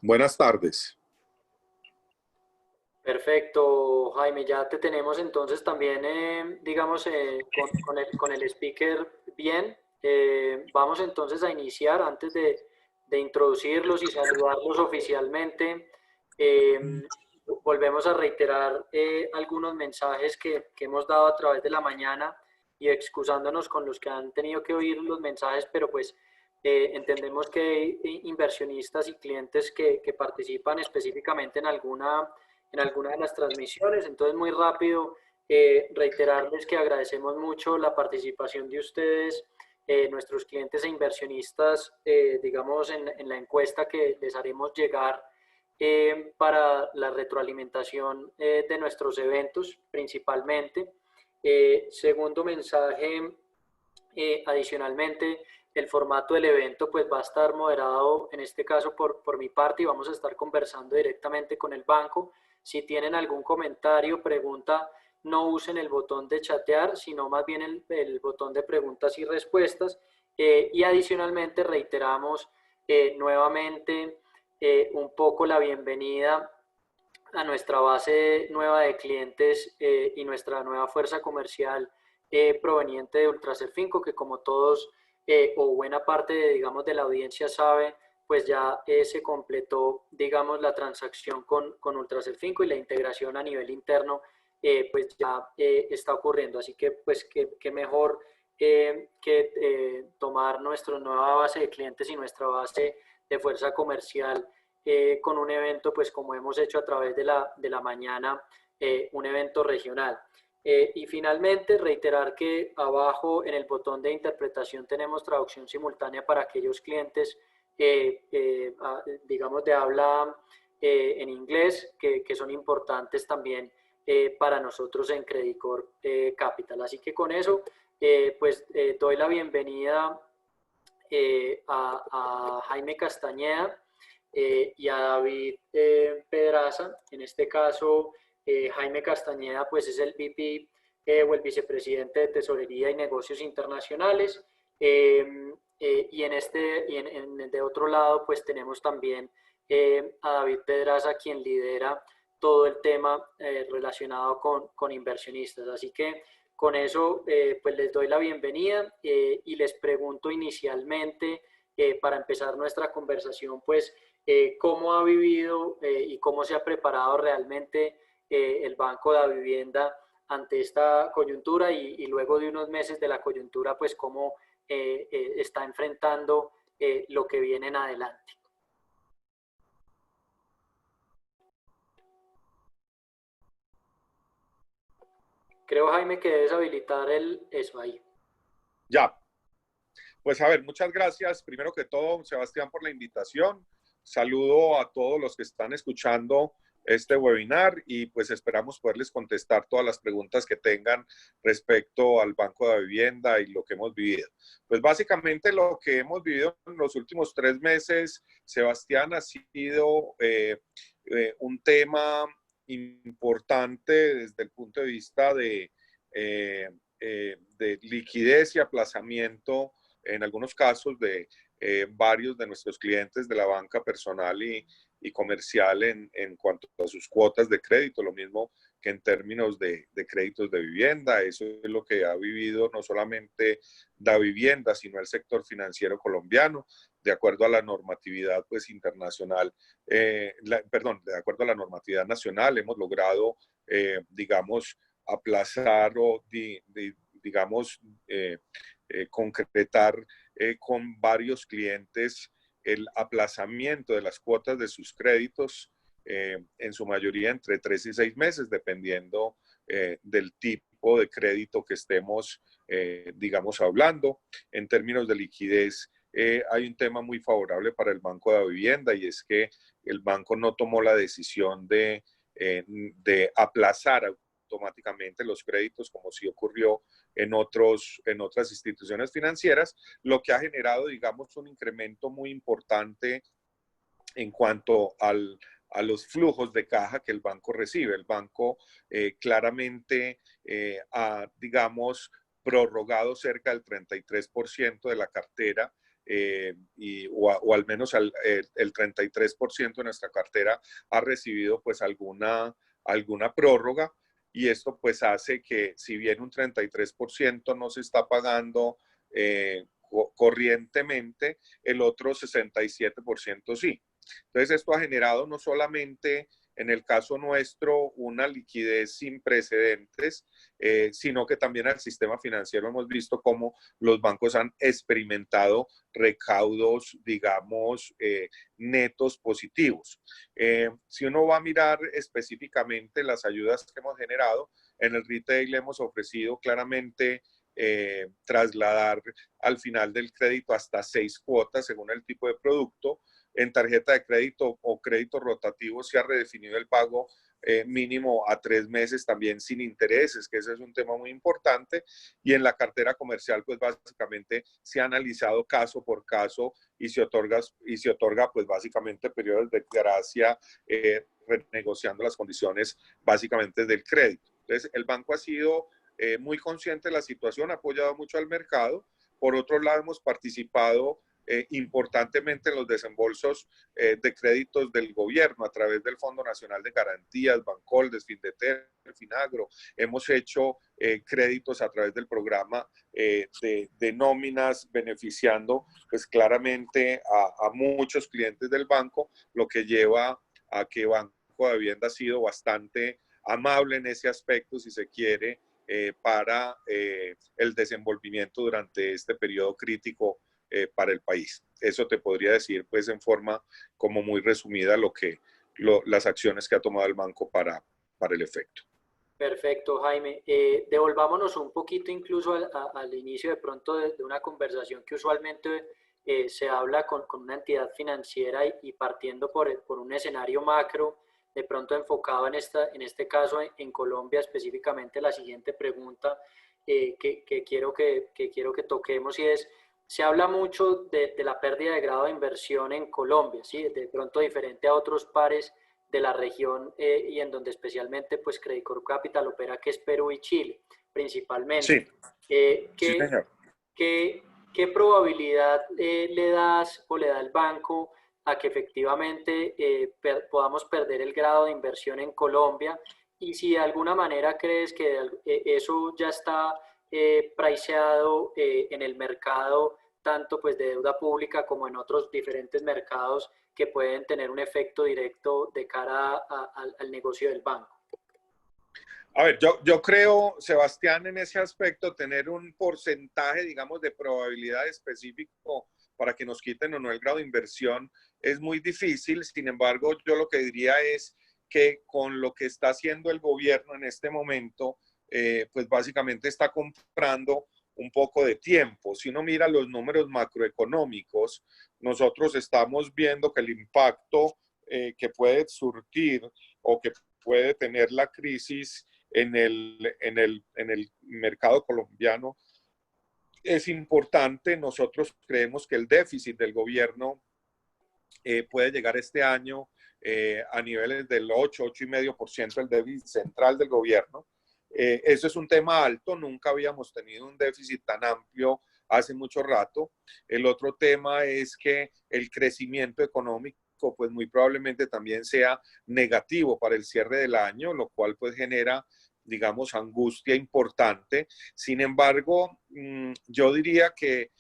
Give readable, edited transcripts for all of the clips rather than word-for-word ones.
Buenas tardes. Perfecto, Jaime, ya te tenemos entonces también, digamos, con el speaker bien. Vamos entonces a iniciar antes de introducirlos y saludarlos oficialmente. Volvemos a reiterar algunos mensajes que hemos dado a través de la mañana y excusándonos con los que han tenido que oír los mensajes, pero pues entendemos que hay inversionistas y clientes que participan específicamente en alguna de las transmisiones. Entonces, muy rápido, reiterarles que agradecemos mucho la participación de ustedes, nuestros clientes e inversionistas, digamos, en la encuesta que les haremos llegar para la retroalimentación de nuestros eventos principalmente. Segundo mensaje, adicionalmente, el formato del evento pues va a estar moderado en este caso por mi parte y vamos a estar conversando directamente con el banco. Si tienen algún comentario, pregunta, no usen el botón de chatear, sino más bien el botón de preguntas y respuestas. Y adicionalmente reiteramos nuevamente un poco la bienvenida a nuestra base nueva de clientes y nuestra nueva fuerza comercial proveniente de Ultraserfinco, que como todos o buena parte de, digamos, de la audiencia sabe, pues ya se completó, digamos, la transacción con Ultraserfinco y la integración a nivel interno pues ya está ocurriendo. Así que pues qué mejor que tomar nuestra nueva base de clientes y nuestra base de fuerza comercial con un evento, pues como hemos hecho a través de la mañana, un evento regional. Y finalmente, reiterar que abajo en el botón de interpretación tenemos traducción simultánea para aquellos clientes, digamos, de habla en inglés, que son importantes también para nosotros en Credit Corp Capital. Así que con eso, pues doy la bienvenida a Jaime Castañeda y a David Pedraza. En este caso, Jaime Castañeda pues es el VP o el vicepresidente de Tesorería y Negocios Internacionales. Y de otro lado pues tenemos también a David Pedraza, quien lidera todo el tema relacionado con inversionistas. Así que con eso, pues les doy la bienvenida y les pregunto inicialmente, para empezar nuestra conversación, pues, cómo ha vivido y cómo se ha preparado realmente el Banco de la Vivienda ante esta coyuntura y luego de unos meses de la coyuntura, pues, cómo está enfrentando lo que viene en adelante. Creo, Jaime, que debes habilitar eso ahí. Ya, pues a ver, muchas gracias. Primero que todo, Sebastián, por la invitación. Saludo a todos los que están escuchando este webinar y pues esperamos poderles contestar todas las preguntas que tengan respecto al Banco de la Vivienda y lo que hemos vivido. Pues básicamente lo que hemos vivido en los últimos 3 meses, Sebastián, ha sido un tema importante desde el punto de vista de liquidez y aplazamiento en algunos casos de varios de nuestros clientes de la banca personal y comercial en cuanto a sus cuotas de crédito, lo mismo que en términos de créditos de vivienda. Eso es lo que ha vivido no solamente la vivienda, sino el sector financiero colombiano, de acuerdo a la normatividad pues, internacional, perdón, de acuerdo a la normatividad nacional, hemos logrado, digamos, aplazar o, digamos, concretar con varios clientes el aplazamiento de las cuotas de sus créditos, en su mayoría entre 3 y 6 meses, dependiendo del tipo de crédito que estemos, digamos, hablando. En términos de liquidez, hay un tema muy favorable para el Banco de la Vivienda y es que el banco no tomó la decisión de aplazar automáticamente los créditos como sí ocurrió en otras instituciones financieras, lo que ha generado, digamos, un incremento muy importante en cuanto a los flujos de caja que el banco recibe. El banco claramente ha, digamos, prorrogado cerca del 33% de la cartera o al menos el 33% de nuestra cartera ha recibido pues alguna prórroga, y esto pues hace que, si bien un 33% no se está pagando corrientemente, el otro 67% sí. Entonces esto ha generado no solamente en el caso nuestro una liquidez sin precedentes, sino que también al sistema financiero hemos visto cómo los bancos han experimentado recaudos, digamos, netos positivos. Si uno va a mirar específicamente las ayudas que hemos generado, en el retail hemos ofrecido claramente trasladar al final del crédito hasta 6 cuotas según el tipo de producto. En tarjeta de crédito o crédito rotativo se ha redefinido el pago mínimo a 3 meses, también sin intereses, que ese es un tema muy importante. Y en la cartera comercial, pues básicamente se ha analizado caso por caso y se otorga pues básicamente periodos de gracia, renegociando las condiciones básicamente del crédito. Entonces, el banco ha sido muy consciente de la situación, ha apoyado mucho al mercado. Por otro lado, hemos participado importantemente en los desembolsos de créditos del gobierno a través del Fondo Nacional de Garantías, Bancoldes, Findeter, Finagro. Hemos hecho créditos a través del programa de nóminas, beneficiando pues claramente a muchos clientes del banco, lo que lleva a que Banco de Vivienda ha sido bastante amable en ese aspecto, si se quiere, para el desenvolvimiento durante este periodo crítico para el país. Eso te podría decir, pues, en forma como muy resumida las acciones que ha tomado el banco para el efecto. Perfecto, Jaime. Devolvámonos un poquito incluso al inicio de pronto de una conversación que usualmente se habla con una entidad financiera y partiendo por un escenario macro, de pronto enfocado en este caso en Colombia específicamente. La siguiente pregunta que quiero que toquemos, y es: se habla mucho de la pérdida de grado de inversión en Colombia, ¿sí? De pronto diferente a otros pares de la región, y en donde especialmente pues Credit Corp Capital opera, que es Perú y Chile principalmente. Sí, sí, señor. ¿Qué, qué probabilidad le das o le da el banco a que efectivamente podamos perder el grado de inversión en Colombia? Y si de alguna manera crees que eso ya está priceado en el mercado, tanto pues de deuda pública como en otros diferentes mercados que pueden tener un efecto directo de cara al negocio del banco. A ver, yo creo, Sebastián, en ese aspecto, tener un porcentaje, digamos, de probabilidad específico para que nos quiten o no el grado de inversión es muy difícil. Sin embargo, yo lo que diría es que con lo que está haciendo el gobierno en este momento, pues básicamente está comprando un poco de tiempo. Si uno mira los números macroeconómicos, nosotros estamos viendo que el impacto que puede surtir o que puede tener la crisis en el mercado colombiano es importante. Nosotros creemos que el déficit del gobierno puede llegar este año a niveles del 8,5% del déficit central del gobierno. Eso es un tema alto, nunca habíamos tenido un déficit tan amplio hace mucho rato. El otro tema es que el crecimiento económico pues muy probablemente también sea negativo para el cierre del año, lo cual pues genera, digamos, angustia importante. Sin embargo, yo diría que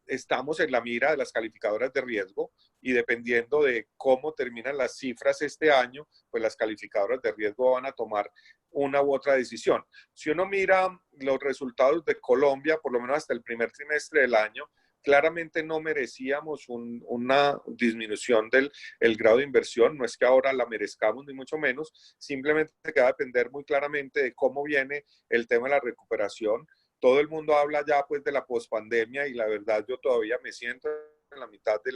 estamos en la mira de las calificadoras de riesgo, y dependiendo de cómo terminan las cifras este año, pues las calificadoras de riesgo van a tomar una u otra decisión. Si uno mira los resultados de Colombia, por lo menos hasta el primer trimestre del año, claramente no merecíamos una disminución del grado de inversión. No es que ahora la merezcamos, ni mucho menos, simplemente queda depender muy claramente de cómo viene el tema de la recuperación. Todo el mundo habla ya pues de la pospandemia, y la verdad yo todavía me siento en la mitad de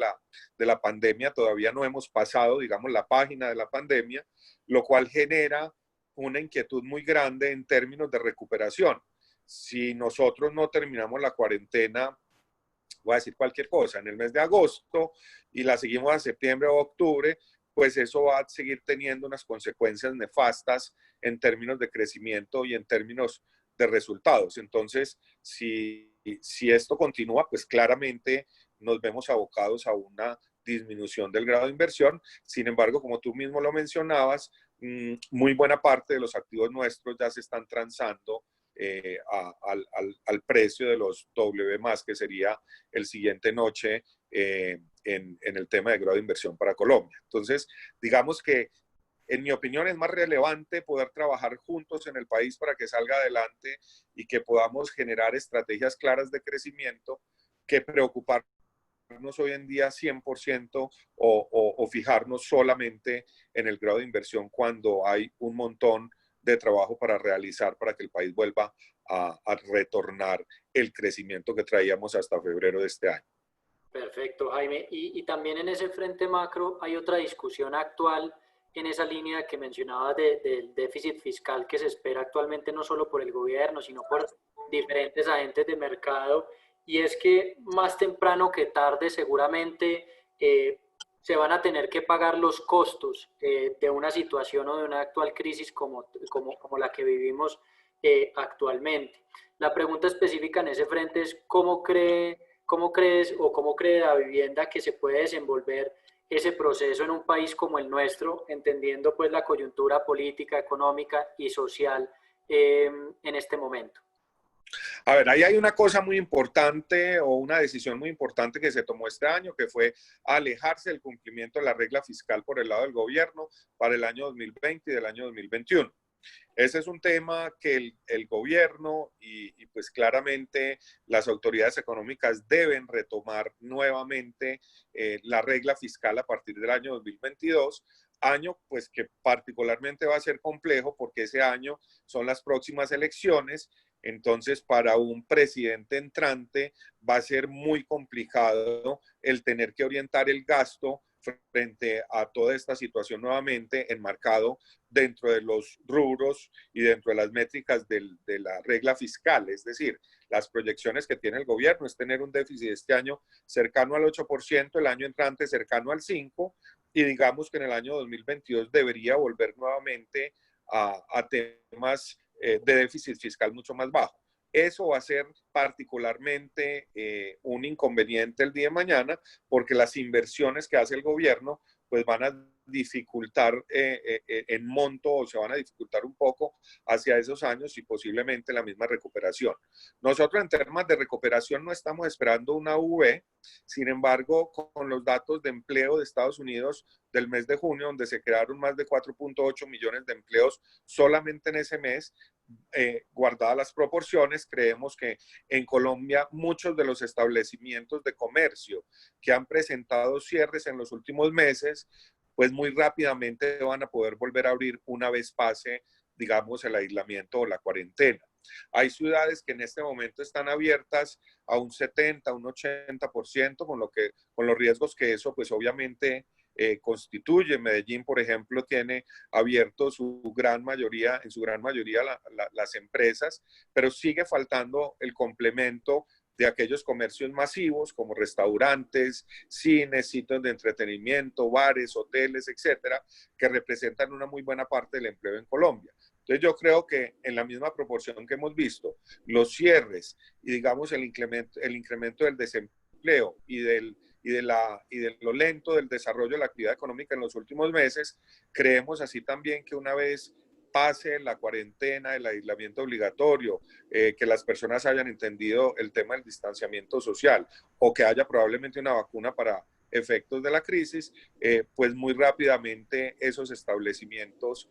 la pandemia, todavía no hemos pasado, digamos, la página de la pandemia, lo cual genera una inquietud muy grande en términos de recuperación. Si nosotros no terminamos la cuarentena, voy a decir cualquier cosa, en el mes de agosto, y la seguimos a septiembre o octubre, pues eso va a seguir teniendo unas consecuencias nefastas en términos de crecimiento y en términos de resultados. Entonces, si esto continúa, pues claramente nos vemos abocados a una disminución del grado de inversión. Sin embargo, como tú mismo lo mencionabas, muy buena parte de los activos nuestros ya se están transando al precio de los W+, que sería el siguiente noche en el tema de grado de inversión para Colombia. Entonces, digamos que en mi opinión es más relevante poder trabajar juntos en el país para que salga adelante y que podamos generar estrategias claras de crecimiento que preocuparnos hoy en día 100% o fijarnos solamente en el grado de inversión cuando hay un montón de trabajo para realizar para que el país vuelva a retornar el crecimiento que traíamos hasta febrero de este año. Perfecto, Jaime. Y también en ese frente macro hay otra discusión actual en esa línea que mencionaba del déficit fiscal que se espera actualmente no solo por el gobierno, sino por diferentes agentes de mercado. Y es que más temprano que tarde seguramente se van a tener que pagar los costos de una situación o de una actual crisis como la que vivimos actualmente. La pregunta específica en ese frente es ¿cómo crees o cómo cree la vivienda que se puede desenvolver ese proceso en un país como el nuestro, entendiendo pues la coyuntura política, económica y social en este momento? A ver, ahí hay una cosa muy importante o una decisión muy importante que se tomó este año, que fue alejarse del cumplimiento de la regla fiscal por el lado del gobierno para el año 2020 y del año 2021. Ese es un tema que el gobierno y pues claramente las autoridades económicas deben retomar nuevamente la regla fiscal a partir del año 2022, año pues que particularmente va a ser complejo porque ese año son las próximas elecciones. Entonces, para un presidente entrante va a ser muy complicado el tener que orientar el gasto frente a toda esta situación nuevamente enmarcado dentro de los rubros y dentro de las métricas de la regla fiscal. Es decir, las proyecciones que tiene el gobierno es tener un déficit este año cercano al 8%, el año entrante cercano al 5%, y digamos que en el año 2022 debería volver nuevamente a temas de déficit fiscal mucho más bajo. Eso va a ser particularmente un inconveniente el día de mañana porque las inversiones que hace el gobierno pues van a dificultar en monto o se van a dificultar un poco hacia esos años y posiblemente la misma recuperación. Nosotros en temas de recuperación no estamos esperando una V, sin embargo, con los datos de empleo de Estados Unidos del mes de junio, donde se crearon más de 4.8 millones de empleos solamente en ese mes, guardadas las proporciones, creemos que en Colombia muchos de los establecimientos de comercio que han presentado cierres en los últimos meses, pues muy rápidamente van a poder volver a abrir una vez pase, digamos, el aislamiento o la cuarentena. Hay ciudades que en este momento están abiertas a un 70, un 80%, con los riesgos que eso, pues obviamente constituye. Medellín, por ejemplo, tiene abierto en su gran mayoría las empresas, pero sigue faltando el complemento de aquellos comercios masivos como restaurantes, cines, sitios de entretenimiento, bares, hoteles, etcétera, que representan una muy buena parte del empleo en Colombia. Entonces yo creo que en la misma proporción que hemos visto, los cierres y digamos el incremento del desempleo y de lo lento del desarrollo de la actividad económica en los últimos meses, creemos así también que una vez pase la cuarentena, el aislamiento obligatorio, que las personas hayan entendido el tema del distanciamiento social o que haya probablemente una vacuna para efectos de la crisis, pues muy rápidamente esos establecimientos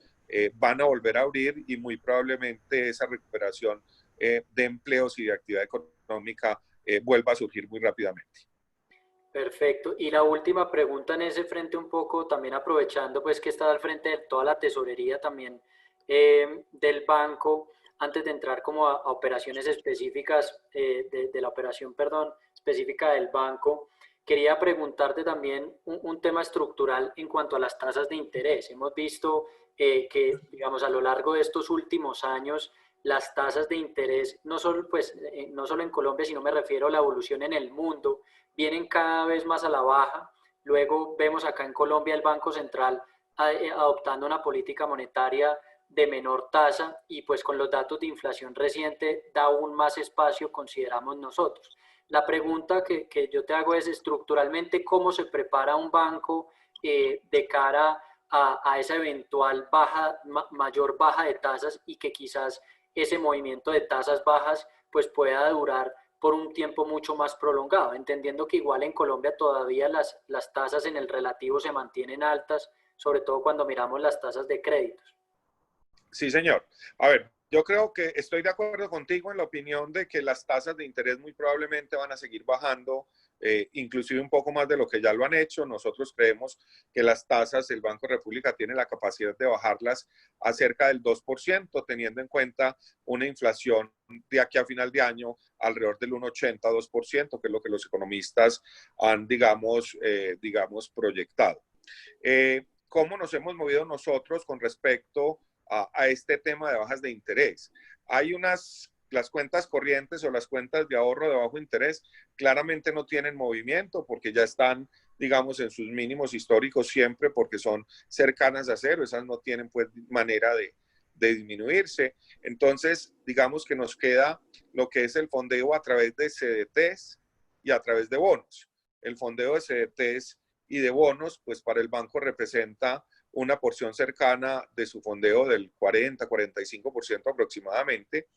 van a volver a abrir y muy probablemente esa recuperación de empleos y de actividad económica vuelva a surgir muy rápidamente. Perfecto. Y la última pregunta en ese frente un poco, también aprovechando pues que está al frente de toda la tesorería también del banco, antes de entrar como a operaciones específicas de la operación, perdón, específica del banco, quería preguntarte también un tema estructural en cuanto a las tasas de interés. Hemos visto que, digamos, a lo largo de estos últimos años, las tasas de interés, no solo, pues, no solo en Colombia, sino me refiero a la evolución en el mundo, vienen cada vez más a la baja. Luego vemos acá en Colombia el Banco Central adoptando una política monetaria de menor tasa y pues con los datos de inflación reciente da aún más espacio, consideramos nosotros. La pregunta que yo te hago es estructuralmente, ¿cómo se prepara un banco de cara a esa eventual mayor baja de tasas y que quizás ese movimiento de tasas bajas pues pueda durar por un tiempo mucho más prolongado, entendiendo que igual en Colombia todavía las tasas en el relativo se mantienen altas, sobre todo cuando miramos las tasas de créditos? Sí, señor. A ver, yo creo que estoy de acuerdo contigo en la opinión de que las tasas de interés muy probablemente van a seguir bajando, inclusive un poco más de lo que ya lo han hecho. Nosotros creemos que las tasas, el Banco de República tiene la capacidad de bajarlas a cerca del 2%, teniendo en cuenta una inflación de aquí a final de año alrededor del 1,80, 2%, que es lo que los economistas han, digamos proyectado. ¿Cómo nos hemos movido nosotros con respecto a este tema de bajas de interés? Hay las cuentas corrientes o las cuentas de ahorro de bajo interés claramente no tienen movimiento porque ya están, digamos, en sus mínimos históricos siempre porque son cercanas a cero, esas no tienen pues manera de disminuirse. Entonces, digamos que nos queda lo que es el fondeo a través de CDTs y a través de bonos. El fondeo de CDTs y de bonos, pues para el banco representa una porción cercana de su fondeo del 40-45% aproximadamente,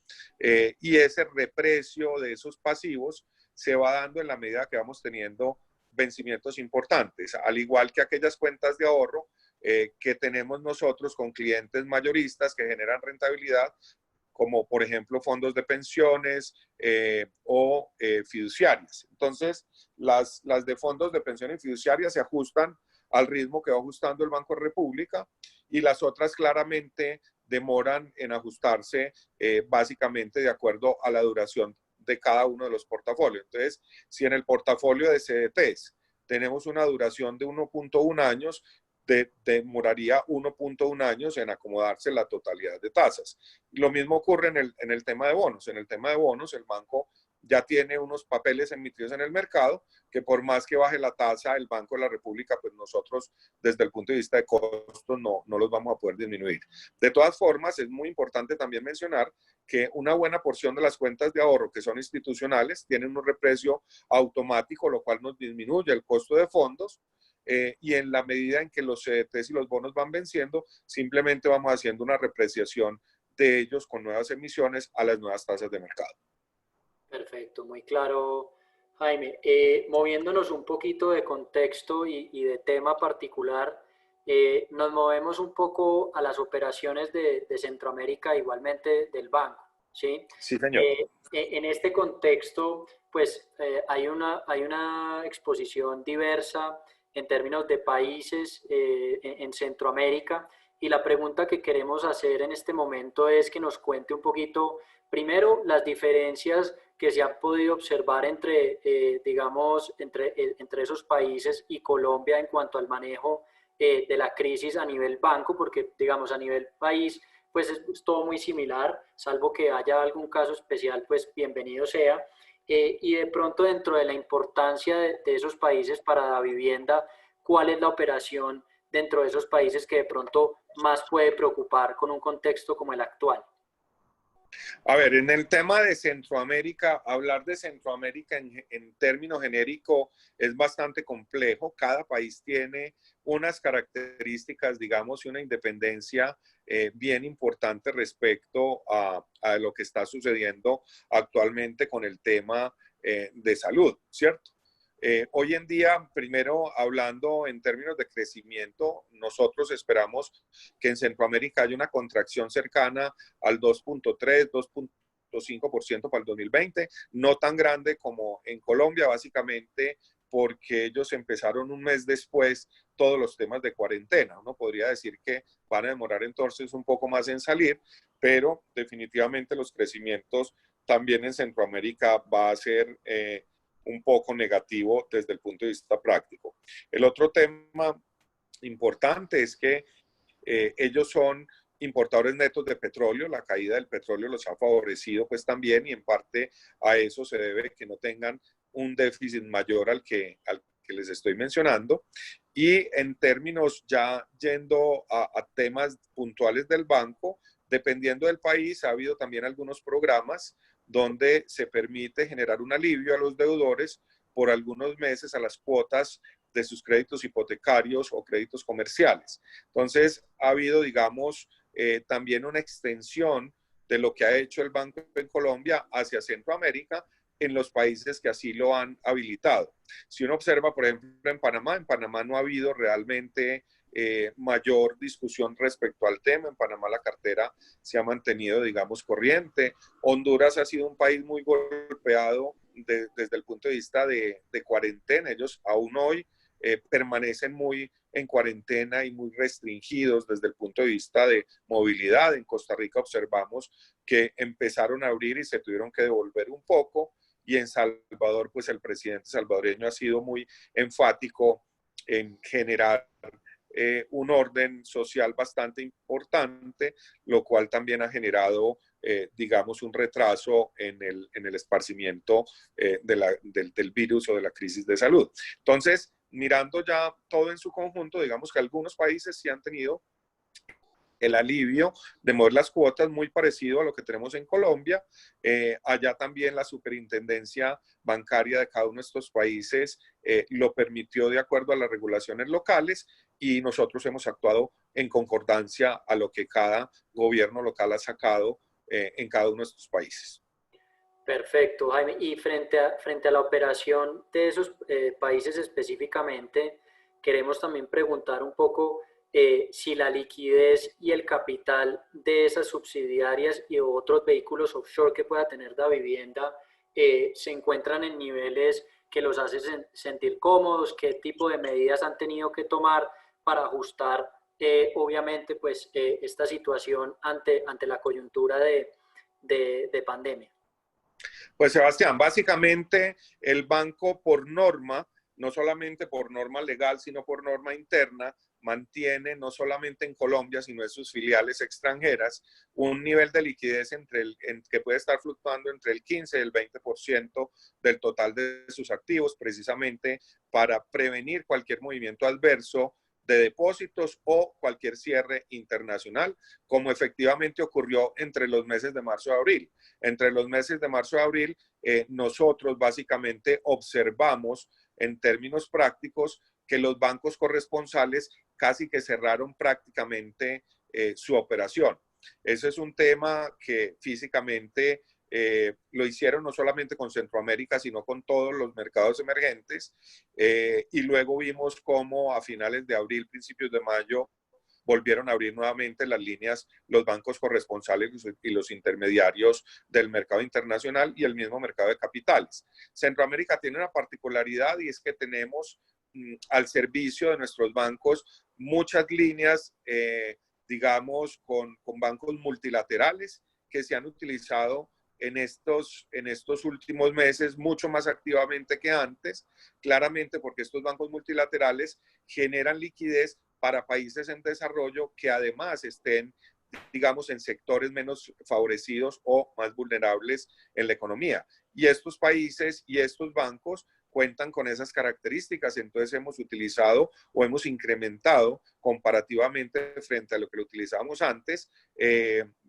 y ese reprecio de esos pasivos se va dando en la medida que vamos teniendo vencimientos importantes, al igual que aquellas cuentas de ahorro que tenemos nosotros con clientes mayoristas que generan rentabilidad, como por ejemplo fondos de pensiones o fiduciarias. Entonces, las de fondos de pensiones y fiduciarias se ajustan al ritmo que va ajustando el Banco de República y las otras claramente demoran en ajustarse básicamente de acuerdo a la duración de cada uno de los portafolios. Entonces, si en el portafolio de CDTs tenemos una duración de 1,1 años, demoraría 1,1 años en acomodarse la totalidad de tasas. Lo mismo ocurre en el tema de bonos. En el tema de bonos, el banco ya tiene unos papeles emitidos en el mercado que por más que baje la tasa el Banco de la República, pues nosotros desde el punto de vista de costos no los vamos a poder disminuir. De todas formas, es muy importante también mencionar que una buena porción de las cuentas de ahorro que son institucionales tienen un reprecio automático, lo cual nos disminuye el costo de fondos. Y en la medida en que los CDTs y los bonos van venciendo, simplemente vamos haciendo una repreciación de ellos con nuevas emisiones a las nuevas tasas de mercado. Perfecto, muy claro, Jaime. Moviéndonos un poquito de contexto y de tema particular, nos movemos un poco a las operaciones de Centroamérica, igualmente del banco, ¿sí? Sí, señor. En este contexto, pues hay una exposición diversa en términos de países en Centroamérica, y la pregunta que queremos hacer en este momento es que nos cuente un poquito, primero, las diferencias que se han podido observar entre, digamos, entre esos países y Colombia en cuanto al manejo de la crisis a nivel banco, porque, digamos, a nivel país, pues es todo muy similar, salvo que haya algún caso especial, pues bienvenido sea. Y de pronto dentro de la importancia de esos países para la vivienda, ¿cuál es la operación dentro de esos países que de pronto más puede preocupar con un contexto como el actual? A ver, en el tema de Centroamérica, hablar de Centroamérica en términos genéricos es bastante complejo. Cada país tiene unas características, digamos, y una independencia bien importante respecto a lo que está sucediendo actualmente con el tema de salud, ¿cierto? Hoy en día, primero hablando en términos de crecimiento, nosotros esperamos que en Centroamérica haya una contracción cercana al 2,3, 2,5% para el 2020, no tan grande como en Colombia, básicamente porque ellos empezaron un mes después todos los temas de cuarentena. Uno podría decir que van a demorar entonces un poco más en salir, pero definitivamente los crecimientos también en Centroamérica va a ser un poco negativo desde el punto de vista práctico. El otro tema importante es que ellos son importadores netos de petróleo, la caída del petróleo los ha favorecido pues también y en parte a eso se debe que no tengan un déficit mayor al que les estoy mencionando. Y en términos ya yendo a temas puntuales del banco, dependiendo del país, ha habido también algunos programas donde se permite generar un alivio a los deudores por algunos meses a las cuotas de sus créditos hipotecarios o créditos comerciales. Entonces, ha habido, digamos, también una extensión de lo que ha hecho el banco en Colombia hacia Centroamérica en los países que así lo han habilitado. Si uno observa, por ejemplo, en Panamá no ha habido realmente mayor discusión respecto al tema. En Panamá la cartera se ha mantenido, digamos, corriente. Honduras ha sido un país muy golpeado desde el punto de vista de cuarentena. Ellos aún hoy permanecen muy en cuarentena y muy restringidos desde el punto de vista de movilidad. En Costa Rica observamos que empezaron a abrir y se tuvieron que devolver un poco. Y en Salvador, pues el presidente salvadoreño ha sido muy enfático en generar un orden social bastante importante, lo cual también ha generado, digamos, un retraso en el esparcimiento del virus o de la crisis de salud. Entonces, mirando ya todo en su conjunto, digamos que algunos países sí han tenido el alivio de mover las cuotas muy parecido a lo que tenemos en Colombia. Allá también la superintendencia bancaria de cada uno de estos países lo permitió de acuerdo a las regulaciones locales y nosotros hemos actuado en concordancia a lo que cada gobierno local ha sacado en cada uno de estos países. Perfecto, Jaime. Y frente a la operación de esos países específicamente, queremos también preguntar un poco si la liquidez y el capital de esas subsidiarias y otros vehículos offshore que pueda tener la vivienda se encuentran en niveles que los hacen sentir cómodos, qué tipo de medidas han tenido que tomar para ajustar, obviamente, pues esta situación ante la coyuntura de pandemia. Pues Sebastián, básicamente el banco por norma, no solamente por norma legal, sino por norma interna, mantiene no solamente en Colombia, sino en sus filiales extranjeras, un nivel de liquidez que puede estar fluctuando entre el 15 y el 20% del total de sus activos, precisamente para prevenir cualquier movimiento adverso de depósitos o cualquier cierre internacional, como efectivamente ocurrió entre los meses de marzo y abril. Entre los meses de marzo y abril, nosotros básicamente observamos en términos prácticos que los bancos corresponsales casi que cerraron prácticamente su operación. Ese es un tema que físicamente lo hicieron no solamente con Centroamérica, sino con todos los mercados emergentes. Y luego vimos cómo a finales de abril, principios de mayo, volvieron a abrir nuevamente las líneas, los bancos corresponsales y los intermediarios del mercado internacional y el mismo mercado de capitales. Centroamérica tiene una particularidad y es que tenemos al servicio de nuestros bancos muchas líneas, digamos, con bancos multilaterales que se han utilizado en estos últimos meses mucho más activamente que antes, claramente porque estos bancos multilaterales generan liquidez para países en desarrollo que además estén, digamos, en sectores menos favorecidos o más vulnerables en la economía. Y estos países y estos bancos cuentan con esas características, entonces hemos utilizado o hemos incrementado comparativamente frente a lo que lo utilizábamos antes,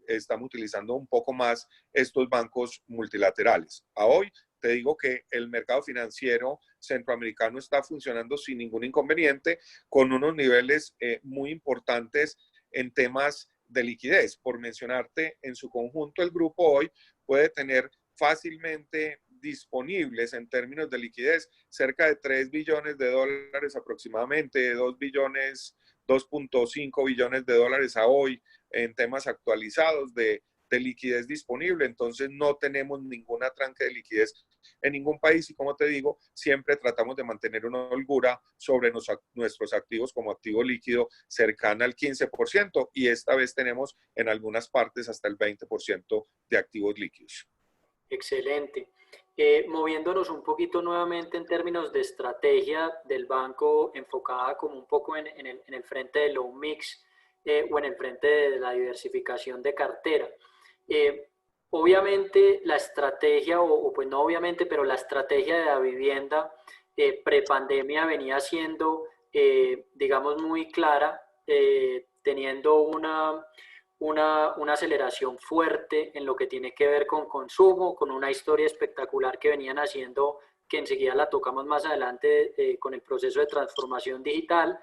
estamos utilizando un poco más estos bancos multilaterales. A hoy te digo que el mercado financiero centroamericano está funcionando sin ningún inconveniente, con unos niveles muy importantes en temas de liquidez. Por mencionarte, en su conjunto el grupo hoy puede tener fácilmente disponibles en términos de liquidez cerca de 3 billones de dólares aproximadamente, 2 billones, 2.5 billones de dólares a hoy en temas actualizados de liquidez disponible. Entonces no tenemos ningún atranque de liquidez en ningún país y como te digo, siempre tratamos de mantener una holgura sobre nuestros activos como activo líquido cercana al 15% y esta vez tenemos en algunas partes hasta el 20% de activos líquidos. Excelente. Moviéndonos un poquito nuevamente en términos de estrategia del banco enfocada como un poco en el frente de loan mix o en el frente de la diversificación de cartera. Obviamente la estrategia, o pues no obviamente, pero la estrategia de la vivienda prepandemia venía siendo, digamos, muy clara, teniendo una aceleración fuerte en lo que tiene que ver con consumo, con una historia espectacular que venían haciendo, que enseguida la tocamos más adelante con el proceso de transformación digital,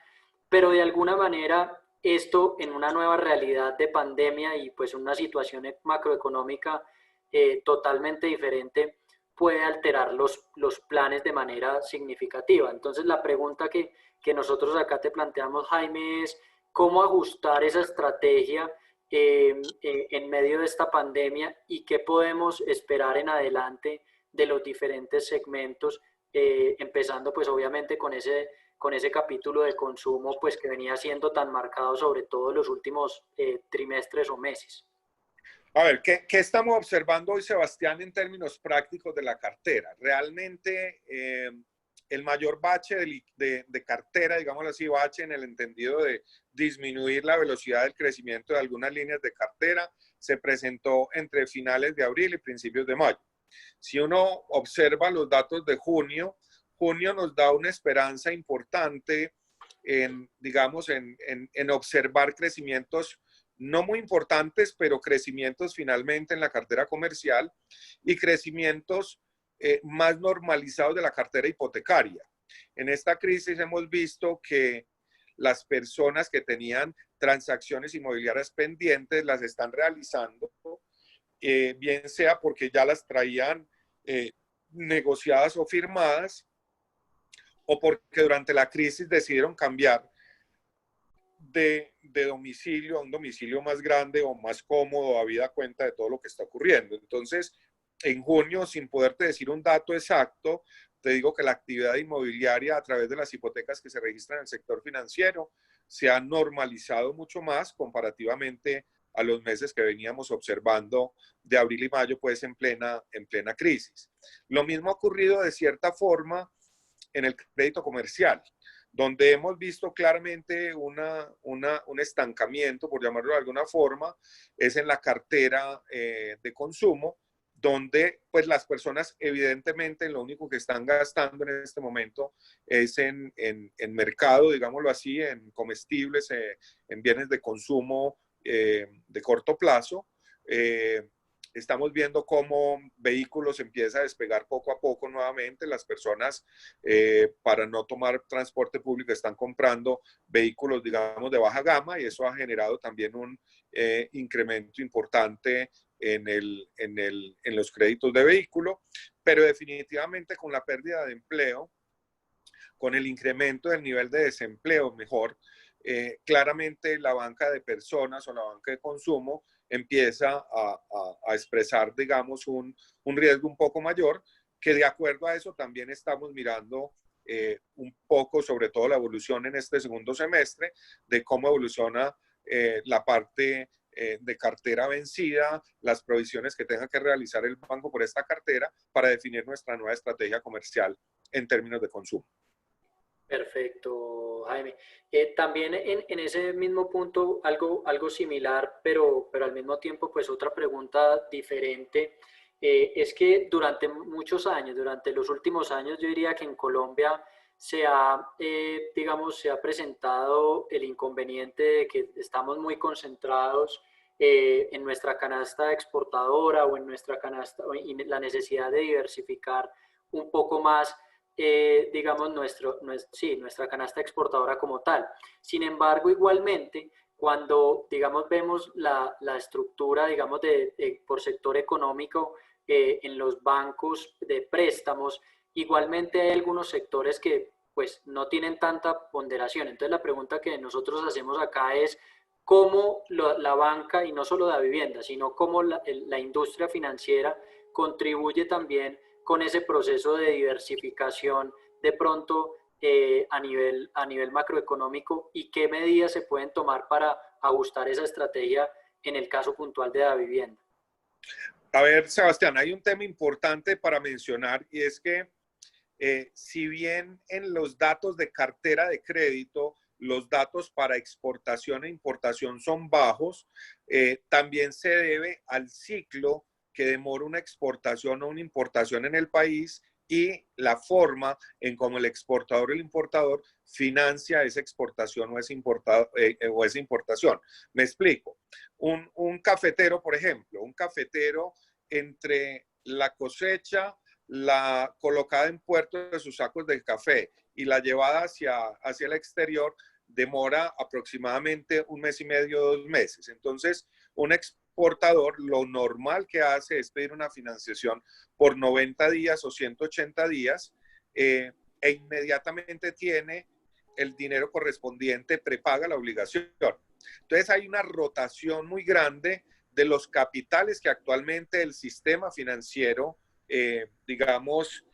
pero de alguna manera esto en una nueva realidad de pandemia y pues una situación macroeconómica totalmente diferente puede alterar los planes de manera significativa. Entonces la pregunta que nosotros acá te planteamos, Jaime, es cómo ajustar esa estrategia en medio de esta pandemia y qué podemos esperar en adelante de los diferentes segmentos, empezando pues obviamente con ese capítulo de consumo pues que venía siendo tan marcado sobre todo en los últimos trimestres o meses. A ver, ¿qué estamos observando hoy, Sebastián, en términos prácticos de la cartera? Realmente el mayor bache de cartera, digámoslo así, bache en el entendido de disminuir la velocidad del crecimiento de algunas líneas de cartera, se presentó entre finales de abril y principios de mayo. Si uno observa los datos de junio, junio nos da una esperanza importante en, digamos, en observar crecimientos no muy importantes, pero crecimientos finalmente en la cartera comercial y crecimientos más normalizados de la cartera hipotecaria. En esta crisis hemos visto que las personas que tenían transacciones inmobiliarias pendientes las están realizando, bien sea porque ya las traían negociadas o firmadas, o porque durante la crisis decidieron cambiar de domicilio a un domicilio más grande o más cómodo, habida cuenta de todo lo que está ocurriendo. Entonces, en junio, sin poderte decir un dato exacto, te digo que la actividad inmobiliaria a través de las hipotecas que se registran en el sector financiero se ha normalizado mucho más comparativamente a los meses que veníamos observando de abril y mayo, pues en plena crisis. Lo mismo ha ocurrido de cierta forma en el crédito comercial, donde hemos visto claramente un estancamiento, por llamarlo de alguna forma, es en la cartera de consumo, donde pues las personas evidentemente lo único que están gastando en este momento es en mercado, digámoslo así, en comestibles, en bienes de consumo de corto plazo. Estamos viendo cómo vehículos empieza a despegar poco a poco nuevamente. Las personas, para no tomar transporte público, están comprando vehículos, digamos, de baja gama, y eso ha generado también un incremento importante en los créditos de vehículo, pero definitivamente con la pérdida de empleo, con el incremento del nivel de desempleo, mejor, claramente la banca de personas o la banca de consumo empieza a expresar, digamos, un riesgo un poco mayor, que de acuerdo a eso también estamos mirando un poco, sobre todo la evolución en este segundo semestre, de cómo evoluciona la parte de cartera vencida, las provisiones que tenga que realizar el banco por esta cartera para definir nuestra nueva estrategia comercial en términos de consumo. Perfecto, Jaime. También en ese mismo punto, algo similar, pero al mismo tiempo, pues otra pregunta diferente, es que durante muchos años, durante los últimos años, yo diría que en Colombia digamos, se ha presentado el inconveniente de que estamos muy concentrados en nuestra canasta exportadora o en nuestra canasta, y la necesidad de diversificar un poco más digamos, sí, nuestra canasta exportadora como tal. Sin embargo, igualmente, cuando, digamos, vemos la estructura, digamos, por sector económico en los bancos de préstamos, igualmente hay algunos sectores que, pues, no tienen tanta ponderación. Entonces, la pregunta que nosotros hacemos acá es, ¿cómo la banca, y no solo la vivienda, sino cómo la industria financiera contribuye también con ese proceso de diversificación de pronto a nivel macroeconómico, y qué medidas se pueden tomar para ajustar esa estrategia en el caso puntual de la vivienda? A ver, Sebastián, hay un tema importante para mencionar, y es que si bien en los datos de cartera de crédito, los datos para exportación e importación son bajos, también se debe al ciclo que demora una exportación o una importación en el país y la forma en cómo el exportador o el importador financia esa exportación o esa importación. Me explico. Un cafetero, por ejemplo, un cafetero entre la cosecha, la colocada en puerto de sus sacos de café y la llevada hacia el exterior, demora aproximadamente 1 mes y medio, 2 meses. Entonces, un exportador lo normal que hace es pedir una financiación por 90 días o 180 días e inmediatamente tiene el dinero correspondiente, prepaga la obligación. Entonces hay una rotación muy grande de los capitales que actualmente el sistema financiero, digamos,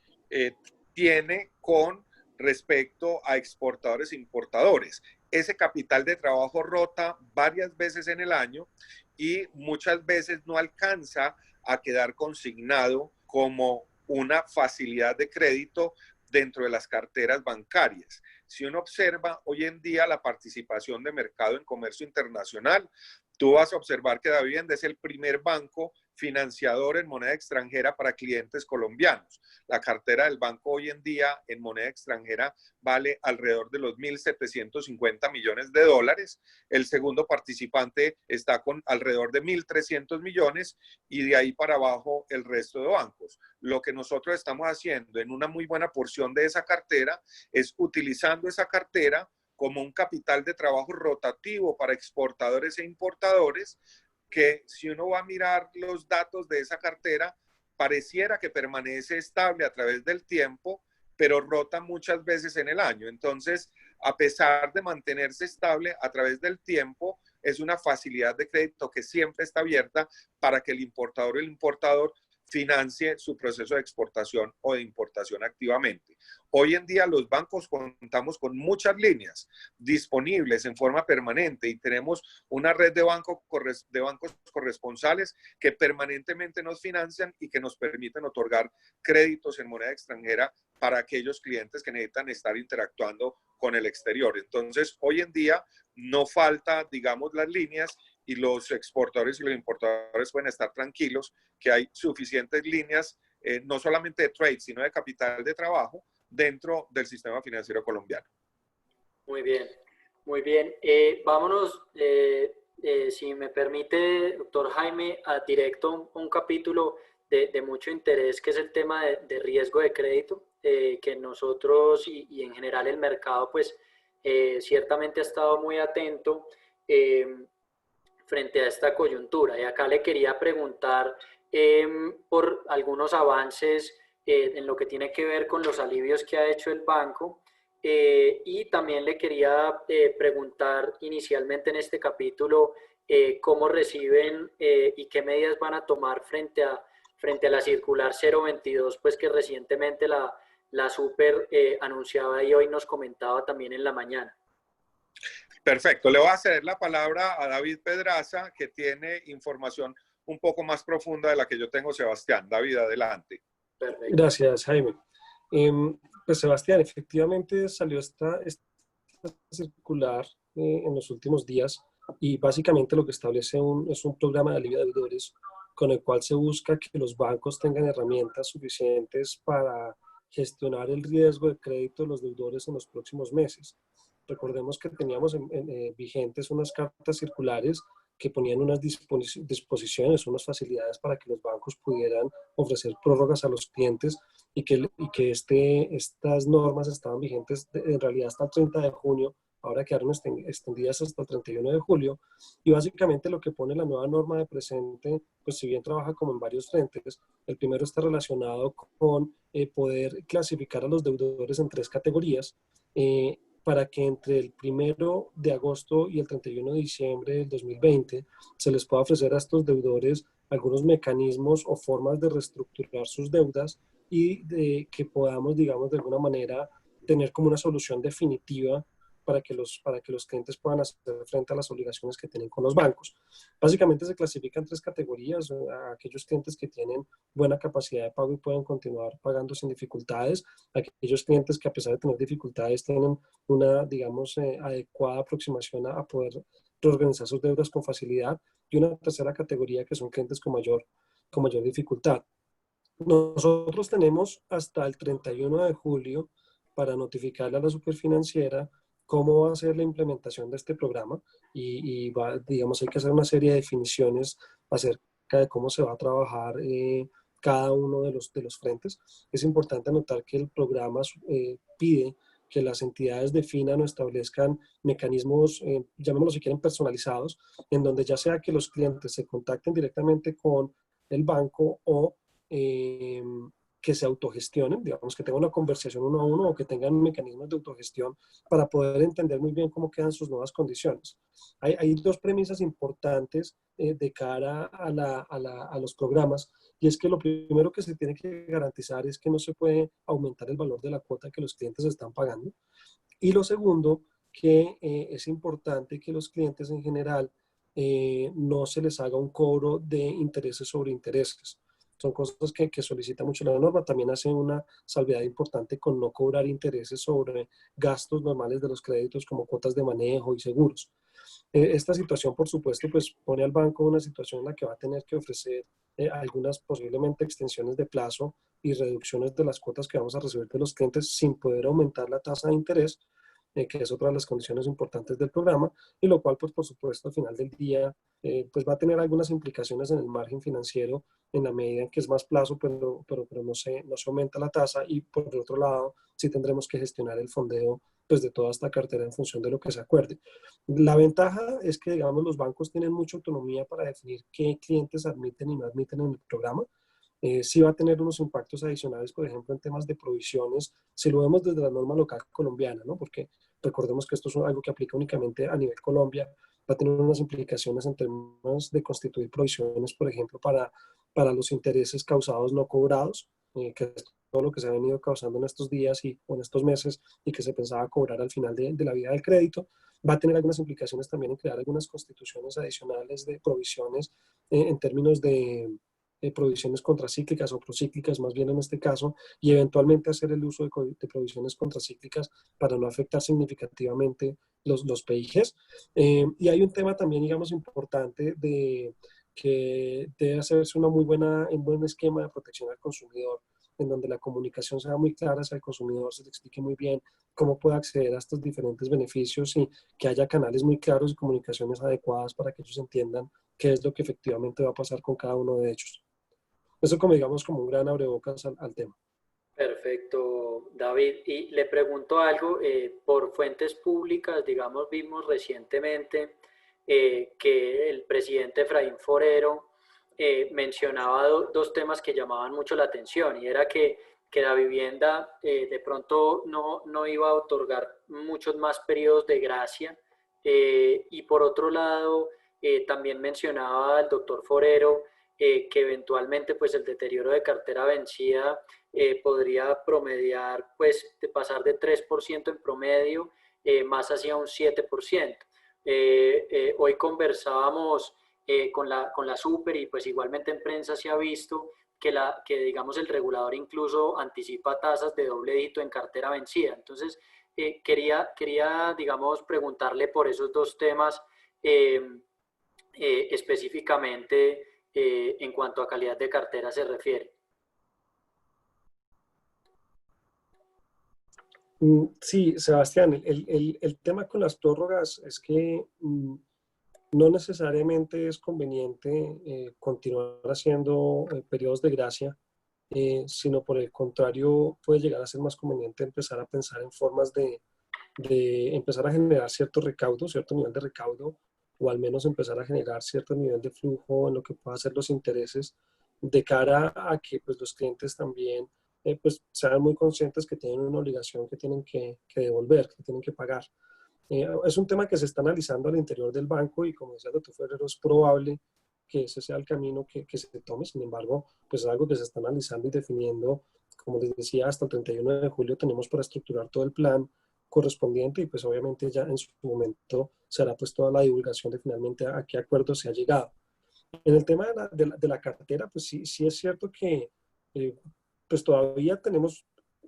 tiene con respecto a exportadores e importadores. Ese capital de trabajo rota varias veces en el año y muchas veces no alcanza a quedar consignado como una facilidad de crédito dentro de las carteras bancarias. Si uno observa hoy en día la participación de mercado en comercio internacional, tú vas a observar que Davivienda es el primer banco financiador en moneda extranjera para clientes colombianos. La cartera del banco hoy en día en moneda extranjera vale alrededor de los 1.750 millones de dólares. El segundo participante está con alrededor de 1.300 millones y de ahí para abajo el resto de bancos. Lo que nosotros estamos haciendo en una muy buena porción de esa cartera es utilizando esa cartera como un capital de trabajo rotativo para exportadores e importadores, que si uno va a mirar los datos de esa cartera, pareciera que permanece estable a través del tiempo, pero rota muchas veces en el año. Entonces, a pesar de mantenerse estable a través del tiempo, es una facilidad de crédito que siempre está abierta para que el importador o el importador financie su proceso de exportación o de importación activamente. Hoy en día los bancos contamos con muchas líneas disponibles en forma permanente y tenemos una red de bancos corresponsales que permanentemente nos financian y que nos permiten otorgar créditos en moneda extranjera para aquellos clientes que necesitan estar interactuando con el exterior. Entonces, hoy en día no falta, digamos, las líneas y los exportadores y los importadores pueden estar tranquilos que hay suficientes líneas, no solamente de trade, sino de capital de trabajo dentro del sistema financiero colombiano. Muy bien, muy bien. Vámonos, si me permite, doctor Jaime, a directo un capítulo de mucho interés, que es el tema de riesgo de crédito, que nosotros y en general el mercado, pues ciertamente ha estado muy atento frente a esta coyuntura. Y acá le quería preguntar por algunos avances en lo que tiene que ver con los alivios que ha hecho el banco. Y también le quería preguntar inicialmente en este capítulo cómo reciben y qué medidas van a tomar frente a la circular 022, pues que recientemente la Super anunciaba y hoy nos comentaba también en la mañana. Perfecto. Le voy a ceder la palabra a David Pedraza, que tiene información un poco más profunda de la que yo tengo, Sebastián. David, adelante. Perfecto. Gracias, Jaime. Pues Sebastián, efectivamente salió esta circular en los últimos días y básicamente lo que establece es un programa de alivio de deudores con el cual se busca que los bancos tengan herramientas suficientes para gestionar el riesgo de crédito de los deudores en los próximos meses. Recordemos que teníamos vigentes unas cartas circulares que ponían unas disposiciones, unas facilidades para que los bancos pudieran ofrecer prórrogas a los clientes y que estas normas estaban vigentes en realidad hasta el 30 de junio, ahora quedaron extendidas hasta el 31 de julio, y básicamente lo que pone la nueva norma de presente, pues si bien trabaja como en varios frentes, el primero está relacionado con poder clasificar a los deudores en 3 categorías, para que entre el 1 de agosto y el 31 de diciembre del 2020 se les pueda ofrecer a estos deudores algunos mecanismos o formas de reestructurar sus deudas y de que podamos, digamos, de alguna manera tener como una solución definitiva para que los clientes puedan hacer frente a las obligaciones que tienen con los bancos. Básicamente se clasifican 3 categorías: a aquellos clientes que tienen buena capacidad de pago y pueden continuar pagando sin dificultades, aquellos clientes que a pesar de tener dificultades tienen una, digamos, adecuada aproximación a poder reorganizar sus deudas con facilidad, y una tercera categoría que son clientes con mayor dificultad. Nosotros tenemos hasta el 31 de julio para notificarle a la superfinanciera cómo va a ser la implementación de este programa digamos, hay que hacer una serie de definiciones acerca de cómo se va a trabajar cada uno de los frentes. Es importante notar que el programa pide que las entidades definan o establezcan mecanismos, llamémoslo si quieren, personalizados, en donde ya sea que los clientes se contacten directamente con el banco o eh, que se autogestionen, digamos que tengan una conversación uno a uno o que tengan mecanismos de autogestión para poder entender muy bien cómo quedan sus nuevas condiciones. Hay dos premisas importantes de cara a los programas, y es que lo primero que se tiene que garantizar es que no se puede aumentar el valor de la cuota que los clientes están pagando, y lo segundo, que es importante que los clientes en general no se les haga un cobro de intereses sobre intereses. Son cosas que solicita mucho la norma. También hace una salvedad importante con no cobrar intereses sobre gastos normales de los créditos como cuotas de manejo y seguros. Esta situación, por supuesto, pues pone al banco en una situación en la que va a tener que ofrecer algunas posiblemente extensiones de plazo y reducciones de las cuotas que vamos a recibir de los clientes sin poder aumentar la tasa de interés, que es otra de las condiciones importantes del programa, y lo cual, pues por supuesto, al final del día, pues va a tener algunas implicaciones en el margen financiero en la medida en que es más plazo, pero no se aumenta la tasa, y por el otro lado, sí tendremos que gestionar el fondeo pues de toda esta cartera en función de lo que se acuerde. La ventaja es que, digamos, los bancos tienen mucha autonomía para definir qué clientes admiten y no admiten en el programa. Sí va a tener unos impactos adicionales, por ejemplo, en temas de provisiones, si lo vemos desde la norma local colombiana, ¿no? Porque recordemos que esto es algo que aplica únicamente a nivel Colombia, va a tener unas implicaciones en términos de constituir provisiones, por ejemplo, para los intereses causados no cobrados, que es todo lo que se ha venido causando en estos días o en estos meses y que se pensaba cobrar al final de la vida del crédito. Va a tener algunas implicaciones también en crear algunas constituciones adicionales de provisiones en términos de provisiones contracíclicas o procíclicas, más bien en este caso, y eventualmente hacer el uso de provisiones contracíclicas para no afectar significativamente los PIGs. Y hay un tema también, digamos, importante de que debe hacerse un buen esquema de protección al consumidor, en donde la comunicación sea muy clara hacia el consumidor, se le explique muy bien cómo puede acceder a estos diferentes beneficios y que haya canales muy claros y comunicaciones adecuadas para que ellos entiendan qué es lo que efectivamente va a pasar con cada uno de ellos. Eso como digamos como un gran abrebocas al tema. Perfecto, David. Y le pregunto algo, por fuentes públicas, digamos, vimos recientemente que el presidente Efraín Forero mencionaba dos temas que llamaban mucho la atención, y era que la vivienda de pronto no iba a otorgar muchos más periodos de gracia, y por otro lado también mencionaba el doctor Forero que eventualmente pues el deterioro de cartera vencida podría promediar, pues, de pasar de 3% en promedio más hacia un 7%. Hoy conversábamos con la Super, y pues igualmente en prensa se ha visto que digamos el regulador incluso anticipa tasas de doble dígito en cartera vencida. Entonces, quería, digamos, preguntarle por esos dos temas específicamente en cuanto a calidad de cartera se refiere. Sí, Sebastián, el tema con las prórrogas es que no necesariamente es conveniente continuar haciendo periodos de gracia, sino por el contrario puede llegar a ser más conveniente empezar a pensar en formas de empezar a generar cierto recaudo, cierto nivel de recaudo, o al menos empezar a generar cierto nivel de flujo en lo que pueda ser los intereses, de cara a que pues, los clientes también pues, sean muy conscientes que tienen una obligación que tienen que devolver, que tienen que pagar. Es un tema que se está analizando al interior del banco y como decía el doctor Ferrero, es probable que ese sea el camino que se tome. Sin embargo, pues es algo que se está analizando y definiendo. Como les decía, hasta el 31 de julio tenemos para estructurar todo el plan correspondiente y pues obviamente ya en su momento será pues toda la divulgación de finalmente a qué acuerdo se ha llegado. En el tema de la cartera, pues sí es cierto que eh, pues todavía tenemos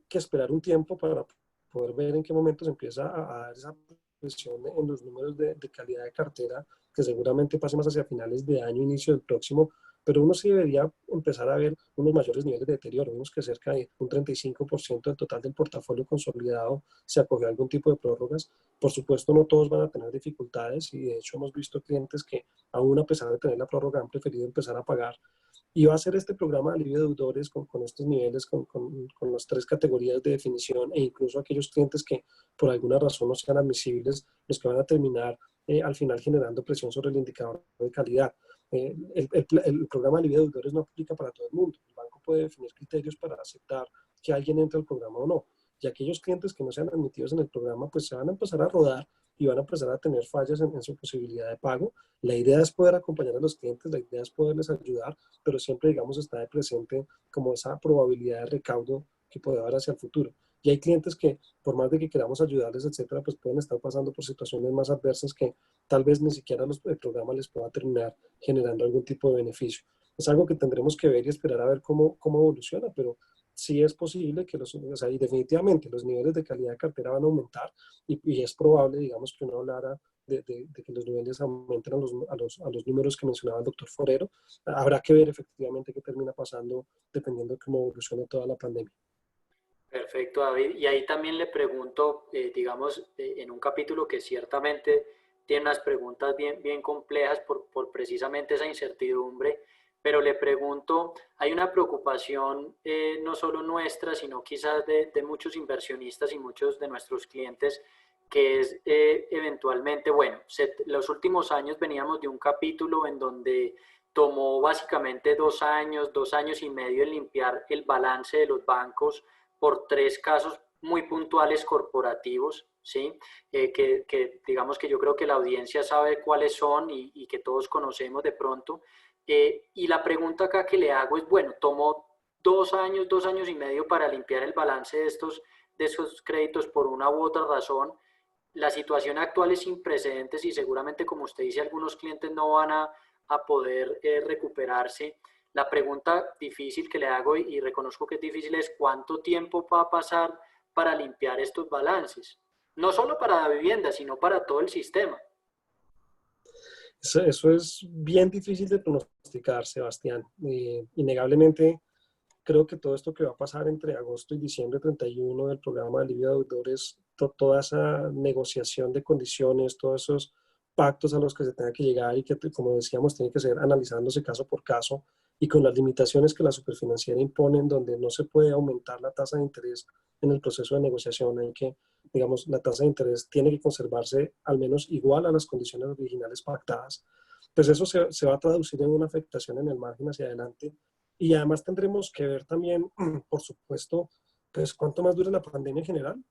que esperar un tiempo para poder ver en qué momento se empieza a dar esa presión en los números de calidad de cartera, que seguramente pase más hacia finales de año, inicio del próximo, pero uno sí debería empezar a ver unos mayores niveles de deterioro. Vimos que cerca de un 35% del total del portafolio consolidado se acogió a algún tipo de prórrogas. Por supuesto, no todos van a tener dificultades y de hecho hemos visto clientes que aún a pesar de tener la prórroga han preferido empezar a pagar. Y va a ser este programa de alivio de deudores con estos niveles, con las 3 categorías de definición e incluso aquellos clientes que por alguna razón no sean admisibles, los que van a terminar al final generando presión sobre el indicador de calidad. El programa de alivio de deudores no aplica para todo el mundo. El banco puede definir criterios para aceptar que alguien entre al programa o no. Y aquellos clientes que no sean admitidos en el programa, pues se van a empezar a rodar y van a empezar a tener fallas en su posibilidad de pago. La idea es poder acompañar a los clientes, la idea es poderles ayudar, pero siempre, digamos, está de presente como esa probabilidad de recaudo que puede haber hacia el futuro. Y hay clientes que, por más de que queramos ayudarles, etcétera, pues pueden estar pasando por situaciones más adversas que tal vez ni siquiera el programa les pueda terminar generando algún tipo de beneficio. Es algo que tendremos que ver y esperar a ver cómo evoluciona, pero sí es posible que o sea, y definitivamente los niveles de calidad de cartera van a aumentar y es probable, digamos, que uno hablara de que los niveles aumenten a los números que mencionaba el doctor Forero. Habrá que ver efectivamente qué termina pasando dependiendo de cómo evolucione toda la pandemia. Perfecto, David. Y ahí también le pregunto, digamos, en un capítulo que ciertamente tiene unas preguntas bien complejas por precisamente esa incertidumbre, pero le pregunto, hay una preocupación no solo nuestra, sino quizás de muchos inversionistas y muchos de nuestros clientes, que es eventualmente, bueno, los últimos años veníamos de un capítulo en donde tomó básicamente 2 años y medio en limpiar el balance de los bancos por 3 casos muy puntuales corporativos, ¿sí? Digamos que yo creo que la audiencia sabe cuáles son y que todos conocemos de pronto. Y la pregunta acá que le hago es, bueno, tomó 2 años y medio para limpiar el balance de esos créditos por una u otra razón. La situación actual es sin precedentes y seguramente, como usted dice, algunos clientes no van a poder recuperarse. La pregunta difícil que le hago y reconozco que es difícil es ¿cuánto tiempo va a pasar para limpiar estos balances? No solo para la vivienda, sino para todo el sistema. Eso es bien difícil de pronosticar, Sebastián. Innegablemente, creo que todo esto que va a pasar entre agosto y diciembre 31 del programa de alivio de deudores, toda esa negociación de condiciones, todos esos pactos a los que se tenga que llegar y que, como decíamos, tiene que ser analizándose caso por caso y con las limitaciones que la superfinanciera impone, en donde no se puede aumentar la tasa de interés en el proceso de negociación, hay que, digamos, la tasa de interés tiene que conservarse al menos igual a las condiciones originales pactadas. Pues eso se va a traducir en una afectación en el margen hacia adelante y además tendremos que ver también, por supuesto, pues cuánto más dure la pandemia en general.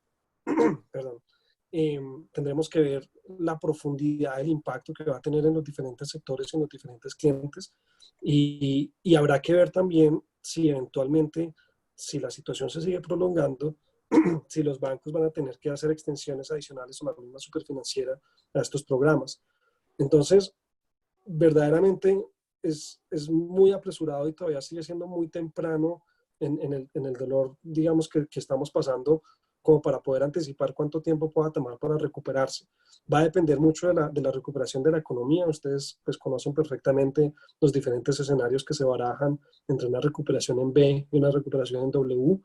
Perdón. Tendremos que ver la profundidad del impacto que va a tener en los diferentes sectores, en los diferentes clientes. Y habrá que ver también si eventualmente, si la situación se sigue prolongando, si los bancos van a tener que hacer extensiones adicionales o la misma superfinanciera a estos programas. Entonces, verdaderamente es muy apresurado y todavía sigue siendo muy temprano en el dolor, digamos, que estamos pasando como para poder anticipar cuánto tiempo pueda tomar para recuperarse. Va a depender mucho de la recuperación de la economía. Ustedes pues conocen perfectamente los diferentes escenarios que se barajan entre una recuperación en V y una recuperación en W.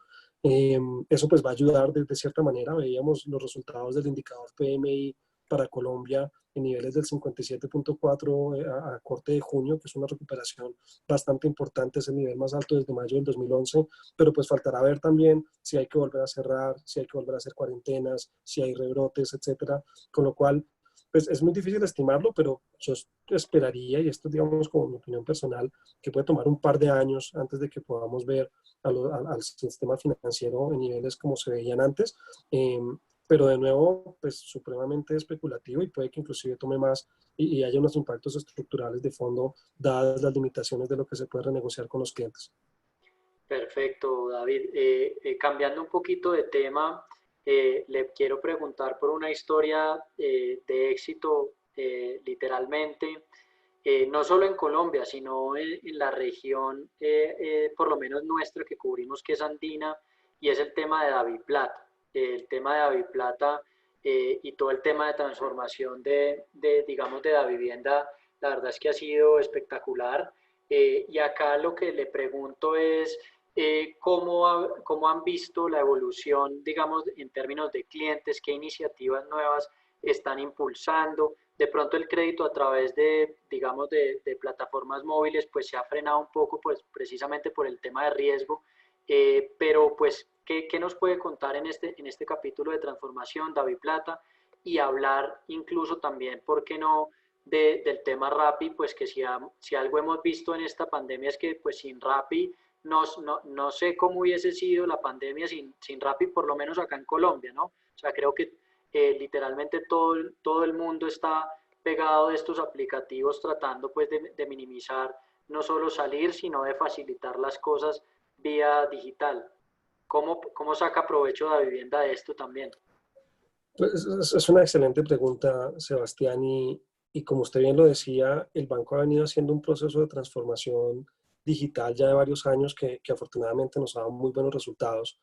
Eso pues va a ayudar de cierta manera. Veíamos los resultados del indicador PMI para Colombia en niveles del 57.4 a corte de junio, que es una recuperación bastante importante, es el nivel más alto desde mayo del 2011, pero pues faltará ver también si hay que volver a cerrar, si hay que volver a hacer cuarentenas, si hay rebrotes, etcétera, con lo cual pues es muy difícil estimarlo, pero yo esperaría, y esto digamos como mi opinión personal, que puede tomar un par de años antes de que podamos ver al sistema financiero en niveles como se veían antes. Pero de nuevo, pues supremamente especulativo y puede que inclusive tome más y haya unos impactos estructurales de fondo dadas las limitaciones de lo que se puede renegociar con los clientes. Perfecto, David. Cambiando un poquito de tema, le quiero preguntar por una historia de éxito, literalmente, no solo en Colombia, sino en la región, por lo menos nuestra, que cubrimos, que es andina, y es el tema de DaviPlata. El tema de DaviPlata y todo el tema de transformación digamos, de la vivienda, la verdad es que ha sido espectacular. Y acá lo que le pregunto es cómo han visto la evolución, digamos, en términos de clientes, qué iniciativas nuevas están impulsando. De pronto el crédito a través de, digamos, de plataformas móviles, pues se ha frenado un poco, pues precisamente por el tema de riesgo. Pero pues, ¿qué nos puede contar en este capítulo de transformación, David Plata? Y hablar incluso también, ¿por qué no?, del tema Rappi, pues que si algo hemos visto en esta pandemia es que pues sin Rappi no sé cómo hubiese sido la pandemia sin Rappi, por lo menos acá en Colombia, ¿no? O sea, creo que literalmente todo el mundo está pegado de estos aplicativos tratando pues de minimizar no solo salir, sino de facilitar las cosas vía digital. ¿Cómo saca provecho la vivienda de esto también? Pues es una excelente pregunta, Sebastián, y como usted bien lo decía, el banco ha venido haciendo un proceso de transformación digital ya de varios años que afortunadamente nos ha dado muy buenos resultados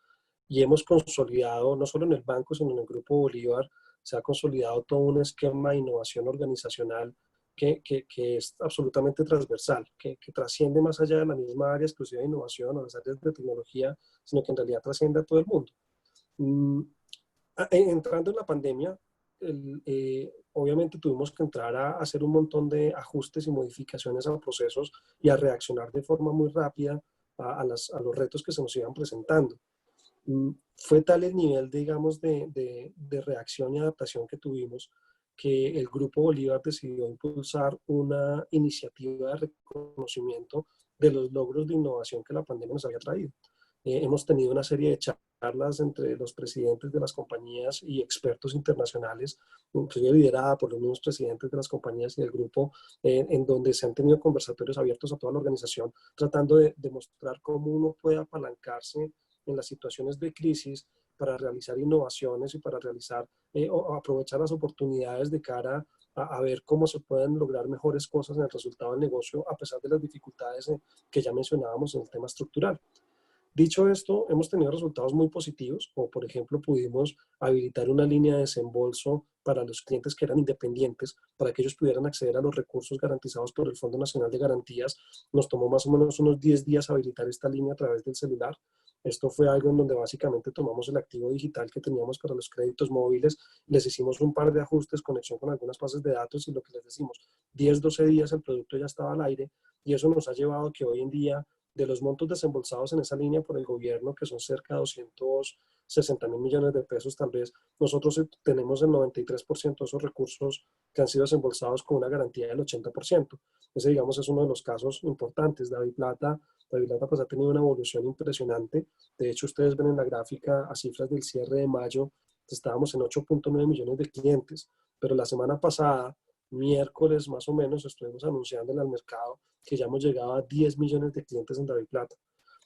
y hemos consolidado, no solo en el banco, sino en el Grupo Bolívar, se ha consolidado todo un esquema de innovación organizacional que es absolutamente transversal, que trasciende más allá de la misma área exclusiva de innovación o las áreas de tecnología, sino que en realidad trasciende a todo el mundo. Mm, Entrando en la pandemia, obviamente tuvimos que entrar a hacer un montón de ajustes y modificaciones a procesos y a reaccionar de forma muy rápida a los retos que se nos iban presentando. Fue tal el nivel, digamos, de reacción y adaptación que tuvimos que el Grupo Bolívar decidió impulsar una iniciativa de reconocimiento de los logros de innovación que la pandemia nos había traído. Hemos tenido una serie de charlas entre los presidentes de las compañías y expertos internacionales, inclusive liderada por los mismos presidentes de las compañías y del grupo, en donde se han tenido conversatorios abiertos a toda la organización, tratando de demostrar cómo uno puede apalancarse en las situaciones de crisis para realizar innovaciones y para realizar o aprovechar las oportunidades de cara a ver cómo se pueden lograr mejores cosas en el resultado del negocio a pesar de las dificultades que ya mencionábamos en el tema estructural. Dicho esto, hemos tenido resultados muy positivos, como por ejemplo pudimos habilitar una línea de desembolso para los clientes que eran independientes, para que ellos pudieran acceder a los recursos garantizados por el Fondo Nacional de Garantías. Nos tomó más o menos unos 10 días habilitar esta línea a través del celular. Esto fue algo en donde básicamente tomamos el activo digital que teníamos para los créditos móviles, les hicimos un par de ajustes, conexión con algunas bases de datos y lo que les decimos, 10, 12 días el producto ya estaba al aire y eso nos ha llevado a que hoy en día de los montos desembolsados en esa línea por el gobierno, que son cerca de 260.000 millones de pesos tal vez, nosotros tenemos el 93% de esos recursos que han sido desembolsados con una garantía del 80%. Ese, digamos, es uno de los casos importantes. David Plata pues ha tenido una evolución impresionante. De hecho, ustedes ven en la gráfica a cifras del cierre de mayo, estábamos en 8.9 millones de clientes, pero la semana pasada, miércoles más o menos, estuvimos anunciándole al mercado que ya hemos llegado a 10 millones de clientes en David Plata.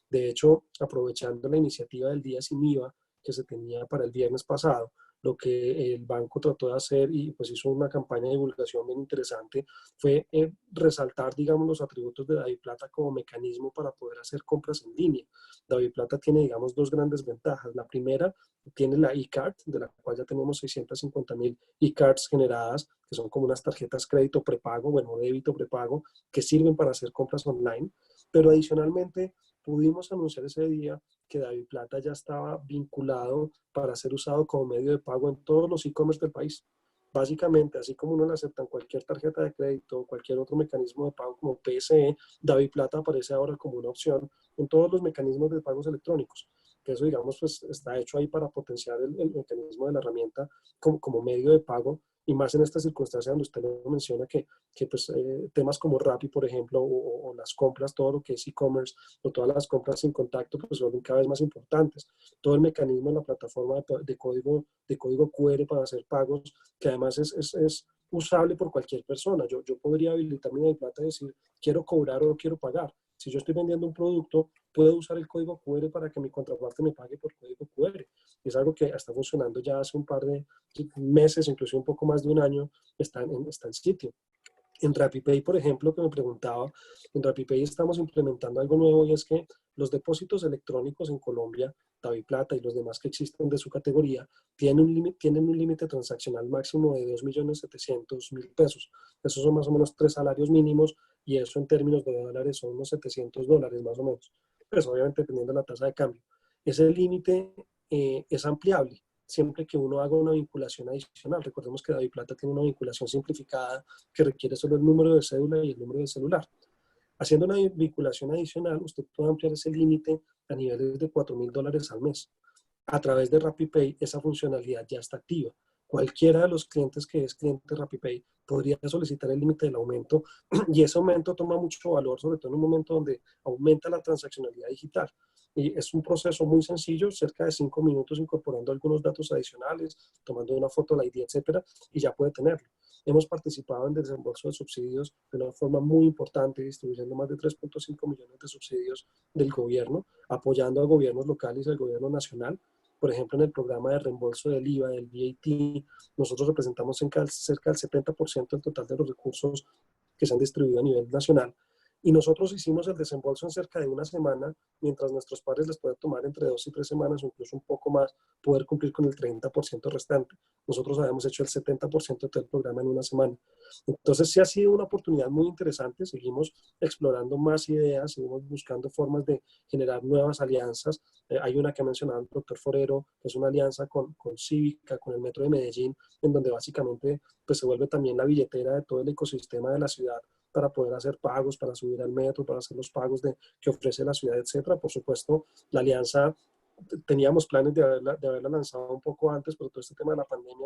De hecho, aprovechando la iniciativa del día sin IVA que se tenía para el viernes pasado, lo que el banco trató de hacer y pues hizo una campaña de divulgación bien interesante fue resaltar, digamos, los atributos de David Plata como mecanismo para poder hacer compras en línea. David Plata tiene, digamos, dos grandes ventajas. La primera, tiene la e-card, de la cual ya tenemos 650.000 e-cards generadas, que son como unas tarjetas crédito prepago, bueno, débito prepago, que sirven para hacer compras online. Pero adicionalmente, pudimos anunciar ese día que David Plata ya estaba vinculado para ser usado como medio de pago en todos los e-commerce del país. Básicamente, así como uno le aceptan cualquier tarjeta de crédito o cualquier otro mecanismo de pago como PSE, David Plata aparece ahora como una opción en todos los mecanismos de pagos electrónicos. Que eso, digamos, pues está hecho ahí para potenciar el mecanismo de la herramienta como medio de pago y más en esta circunstancia donde usted lo menciona que pues, temas como Rappi, por ejemplo, o las compras, todo lo que es e-commerce, o todas las compras sin contacto, pues son cada vez más importantes. Todo el mecanismo en la plataforma de código QR para hacer pagos, que además es usable por cualquier persona. Yo podría habilitar mi Plata y decir, quiero cobrar o quiero pagar. Si yo estoy vendiendo un producto, puedo usar el código QR para que mi contraparte me pague por código QR. Es algo que está funcionando ya hace un par de meses, incluso un poco más de un año, está en sitio. En RappiPay, por ejemplo, que me preguntaba, en RappiPay estamos implementando algo nuevo y es que los depósitos electrónicos en Colombia, David Plata y los demás que existen de su categoría, tienen un límite transaccional máximo de 2.700.000 pesos. Esos son más o menos 3 salarios mínimos y eso en términos de dólares son unos $700 más o menos, pues obviamente dependiendo de la tasa de cambio. Ese límite es ampliable siempre que uno haga una vinculación adicional. Recordemos que DaviPlata tiene una vinculación simplificada que requiere solo el número de cédula y el número de celular. Haciendo una vinculación adicional, usted puede ampliar ese límite a niveles de $4,000 al mes. A través de RappiPay, esa funcionalidad ya está activa. Cualquiera de los clientes que es cliente de RappiPay podría solicitar el límite del aumento y ese aumento toma mucho valor, sobre todo en un momento donde aumenta la transaccionalidad digital. Y es un proceso muy sencillo, cerca de 5 minutos, incorporando algunos datos adicionales, tomando una foto, la ID, etcétera, y ya puede tenerlo. Hemos participado en desembolso de subsidios de una forma muy importante, distribuyendo más de 3,5 millones de subsidios del gobierno, apoyando a gobiernos locales y al gobierno nacional. Por ejemplo, en el programa de reembolso del IVA, del VAT, nosotros representamos cerca del 70% del total de los recursos que se han distribuido a nivel nacional. Y nosotros hicimos el desembolso en cerca de una semana, mientras nuestros pares les puede tomar entre 2 y 3 semanas o incluso un poco más poder cumplir con el 30% restante. Nosotros habíamos hecho el 70% del programa en una semana. Entonces sí ha sido una oportunidad muy interesante. Seguimos explorando más ideas, seguimos buscando formas de generar nuevas alianzas. Hay una que ha mencionado el doctor Forero, que es una alianza con Cívica, con el Metro de Medellín, en donde básicamente pues, se vuelve también la billetera de todo el ecosistema de la ciudad para poder hacer pagos, para subir al metro, para hacer los pagos que ofrece la ciudad, etcétera. Por supuesto, la alianza teníamos planes de haberla lanzado un poco antes, pero todo este tema de la pandemia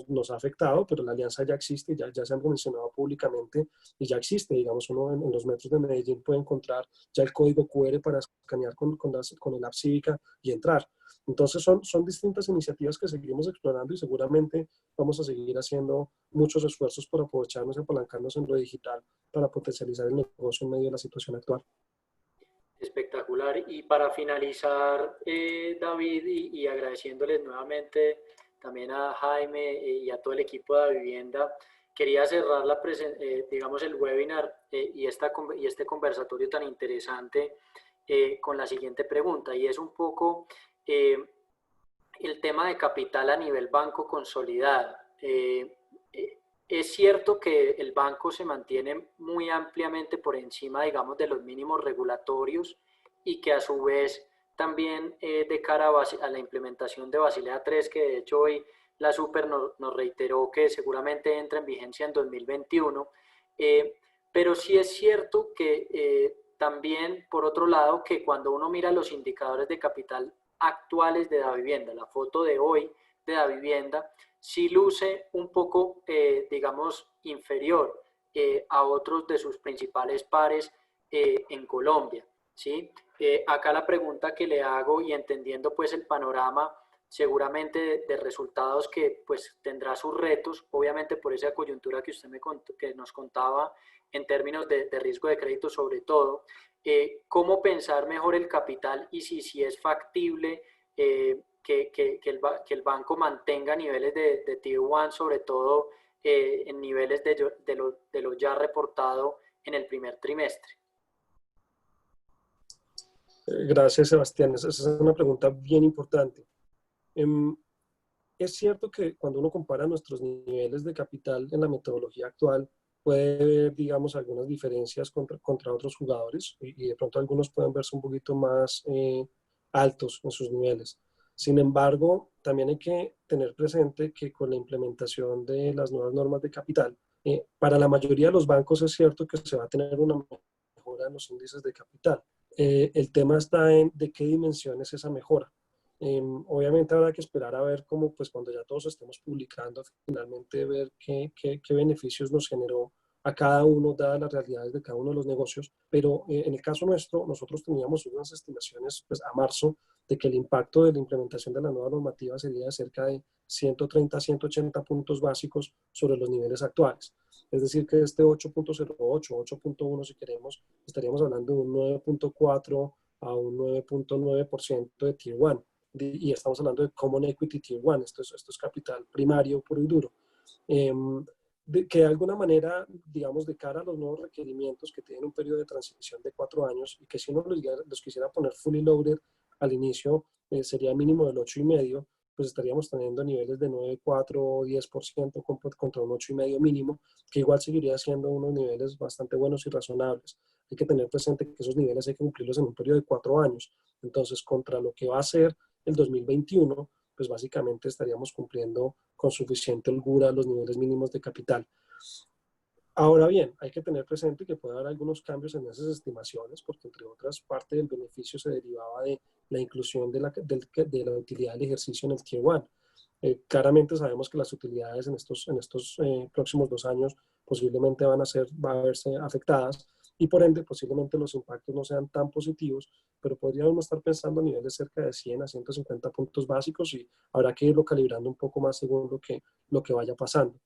nos ha afectado, pero la alianza ya existe, ya se han mencionado públicamente y ya existe. Digamos, uno en los metros de Medellín puede encontrar ya el código QR para escanear con el app Cívica y entrar. Entonces son distintas iniciativas que seguimos explorando y seguramente vamos a seguir haciendo muchos esfuerzos por aprovecharnos y apalancarnos en lo digital para potencializar el negocio en medio de la situación actual. Espectacular. Y para finalizar, David, y agradeciéndoles nuevamente también a Jaime y a todo el equipo de Davivienda, quería cerrar digamos el webinar y este conversatorio tan interesante con la siguiente pregunta, y es un poco el tema de capital a nivel banco consolidado. Es cierto que el banco se mantiene muy ampliamente por encima, digamos, de los mínimos regulatorios y que a su vez también de cara a la implementación de Basilea III, que de hecho hoy la Super nos reiteró que seguramente entra en vigencia en 2021, pero sí es cierto que también, por otro lado, que cuando uno mira los indicadores de capital actuales de Davivienda, la foto de hoy de Davivienda, sí luce un poco, digamos, inferior a otros de sus principales pares en Colombia, ¿sí? Acá la pregunta que le hago, y entendiendo pues el panorama seguramente de resultados que pues tendrá sus retos, obviamente por esa coyuntura que usted que nos contaba en términos de riesgo de crédito sobre todo, cómo pensar mejor el capital y si es factible que el banco mantenga niveles de Tier 1, sobre todo en niveles de lo ya reportado en el primer trimestre. Gracias, Sebastián. Esa es una pregunta bien importante. Es cierto que cuando uno compara nuestros niveles de capital en la metodología actual, puede ver, digamos, algunas diferencias contra otros jugadores y de pronto algunos pueden verse un poquito más altos en sus niveles. Sin embargo, también hay que tener presente que con la implementación de las nuevas normas de capital, para la mayoría de los bancos es cierto que se va a tener una mejora en los índices de capital. El tema está en de qué dimensión es esa mejora. Obviamente habrá que esperar a ver cómo, pues cuando ya todos estemos publicando, finalmente ver qué beneficios nos generó a cada uno, dadas las realidades de cada uno de los negocios. Pero en el caso nuestro, nosotros teníamos unas estimaciones pues, a marzo de que el impacto de la implementación de la nueva normativa sería de cerca de 130 a 180 puntos básicos sobre los niveles actuales. Es decir, que este 8.08, 8.1 si queremos, estaríamos hablando de un 9.4 a un 9.9% de Tier 1. Y estamos hablando de Common Equity Tier 1, esto es capital primario puro y duro. Que de alguna manera, digamos, de cara a los nuevos requerimientos que tienen un periodo de transición de 4 años y que si uno los quisiera poner fully loaded al inicio, sería mínimo del 8,5, pues estaríamos teniendo niveles de 9,4 o 10% contra un 8,5 mínimo, que igual seguiría siendo unos niveles bastante buenos y razonables. Hay que tener presente que esos niveles hay que cumplirlos en un periodo de 4 años. Entonces, contra lo que va a ser el 2021, pues básicamente estaríamos cumpliendo con suficiente holgura los niveles mínimos de capital. Ahora bien, hay que tener presente que puede haber algunos cambios en esas estimaciones, porque entre otras, parte del beneficio se derivaba de la inclusión de la utilidad del ejercicio en el Tier 1. Claramente sabemos que las utilidades en estos próximos 2 años posiblemente van a verse afectadas, y por ende posiblemente los impactos no sean tan positivos, pero podríamos estar pensando a niveles cerca de 100 a 150 puntos básicos, y habrá que irlo calibrando un poco más según lo que vaya pasando.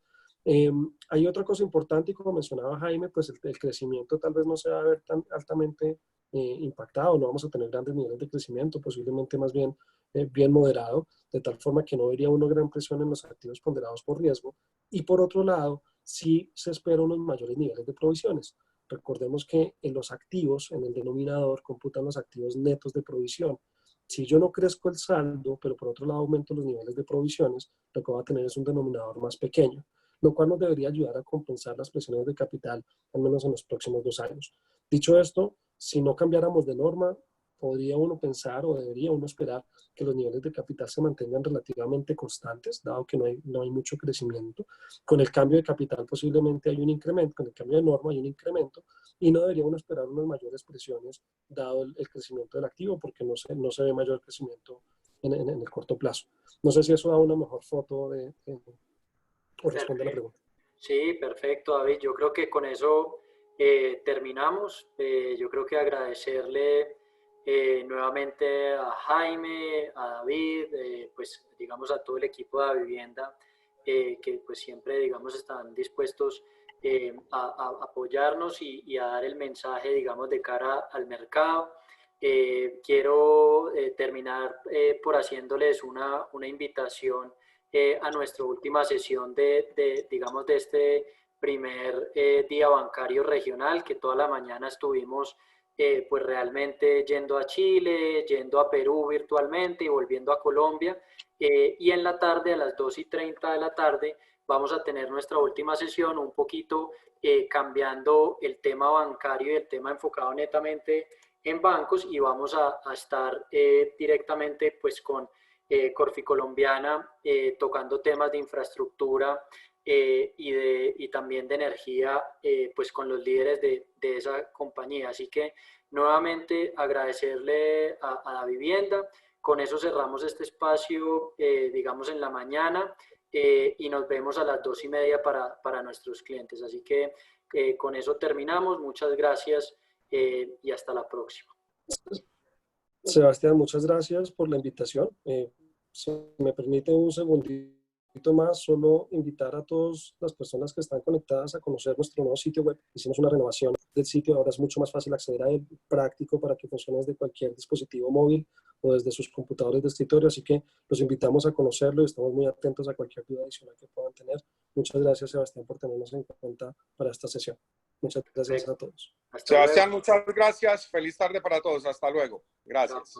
Hay otra cosa importante, y como mencionaba Jaime, pues el crecimiento tal vez no se va a ver tan altamente impactado, no vamos a tener grandes niveles de crecimiento, posiblemente más bien bien moderado, de tal forma que no vería una gran presión en los activos ponderados por riesgo. Y por otro lado, sí se esperan unos mayores niveles de provisiones. Recordemos que en los activos, en el denominador, computan los activos netos de provisión. Si yo no crezco el saldo, pero por otro lado aumento los niveles de provisiones, lo que va a tener es un denominador más pequeño, lo cual nos debería ayudar a compensar las presiones de capital, al menos en los próximos 2 años. Dicho esto, si no cambiáramos de norma, podría uno pensar o debería uno esperar que los niveles de capital se mantengan relativamente constantes, dado que no hay mucho crecimiento. Con el cambio de capital posiblemente hay un incremento, con el cambio de norma hay un incremento, y no debería uno esperar unas mayores presiones, dado el crecimiento del activo, porque no se ve mayor crecimiento en el corto plazo. No sé si eso da una mejor foto o responde a la pregunta. Sí, perfecto, David. Yo creo que con eso terminamos. Yo creo que agradecerle nuevamente a Jaime, a David, pues digamos a todo el equipo de la vivienda, que pues siempre digamos están dispuestos a apoyarnos y a dar el mensaje digamos de cara al mercado. Quiero terminar por haciéndoles una invitación a nuestra última sesión digamos, de este primer día bancario regional, que toda la mañana estuvimos pues realmente yendo a Chile, yendo a Perú virtualmente y volviendo a Colombia. Y en la tarde, a las 2:30 de la tarde, vamos a tener nuestra última sesión, un poquito cambiando el tema bancario y el tema enfocado netamente en bancos, y vamos a estar directamente pues con Corfi Colombiana, tocando temas de infraestructura y también de energía, pues con los líderes de esa compañía. Así que nuevamente agradecerle a la vivienda. Con eso cerramos este espacio, digamos, en la mañana, y nos vemos a las 2:30 para nuestros clientes. Así que con eso terminamos. Muchas gracias y hasta la próxima. Sebastián, muchas gracias por la invitación. Si me permite un segundito más, solo invitar a todas las personas que están conectadas a conocer nuestro nuevo sitio web. Hicimos una renovación del sitio, ahora es mucho más fácil acceder a él, práctico para que funcione desde cualquier dispositivo móvil o desde sus computadores de escritorio, así que los invitamos a conocerlo y estamos muy atentos a cualquier duda adicional que puedan tener. Muchas gracias, Sebastián, por tenernos en cuenta para esta sesión. Muchas gracias a todos. Sebastián, muchas gracias. Feliz tarde para todos. Hasta luego. Gracias.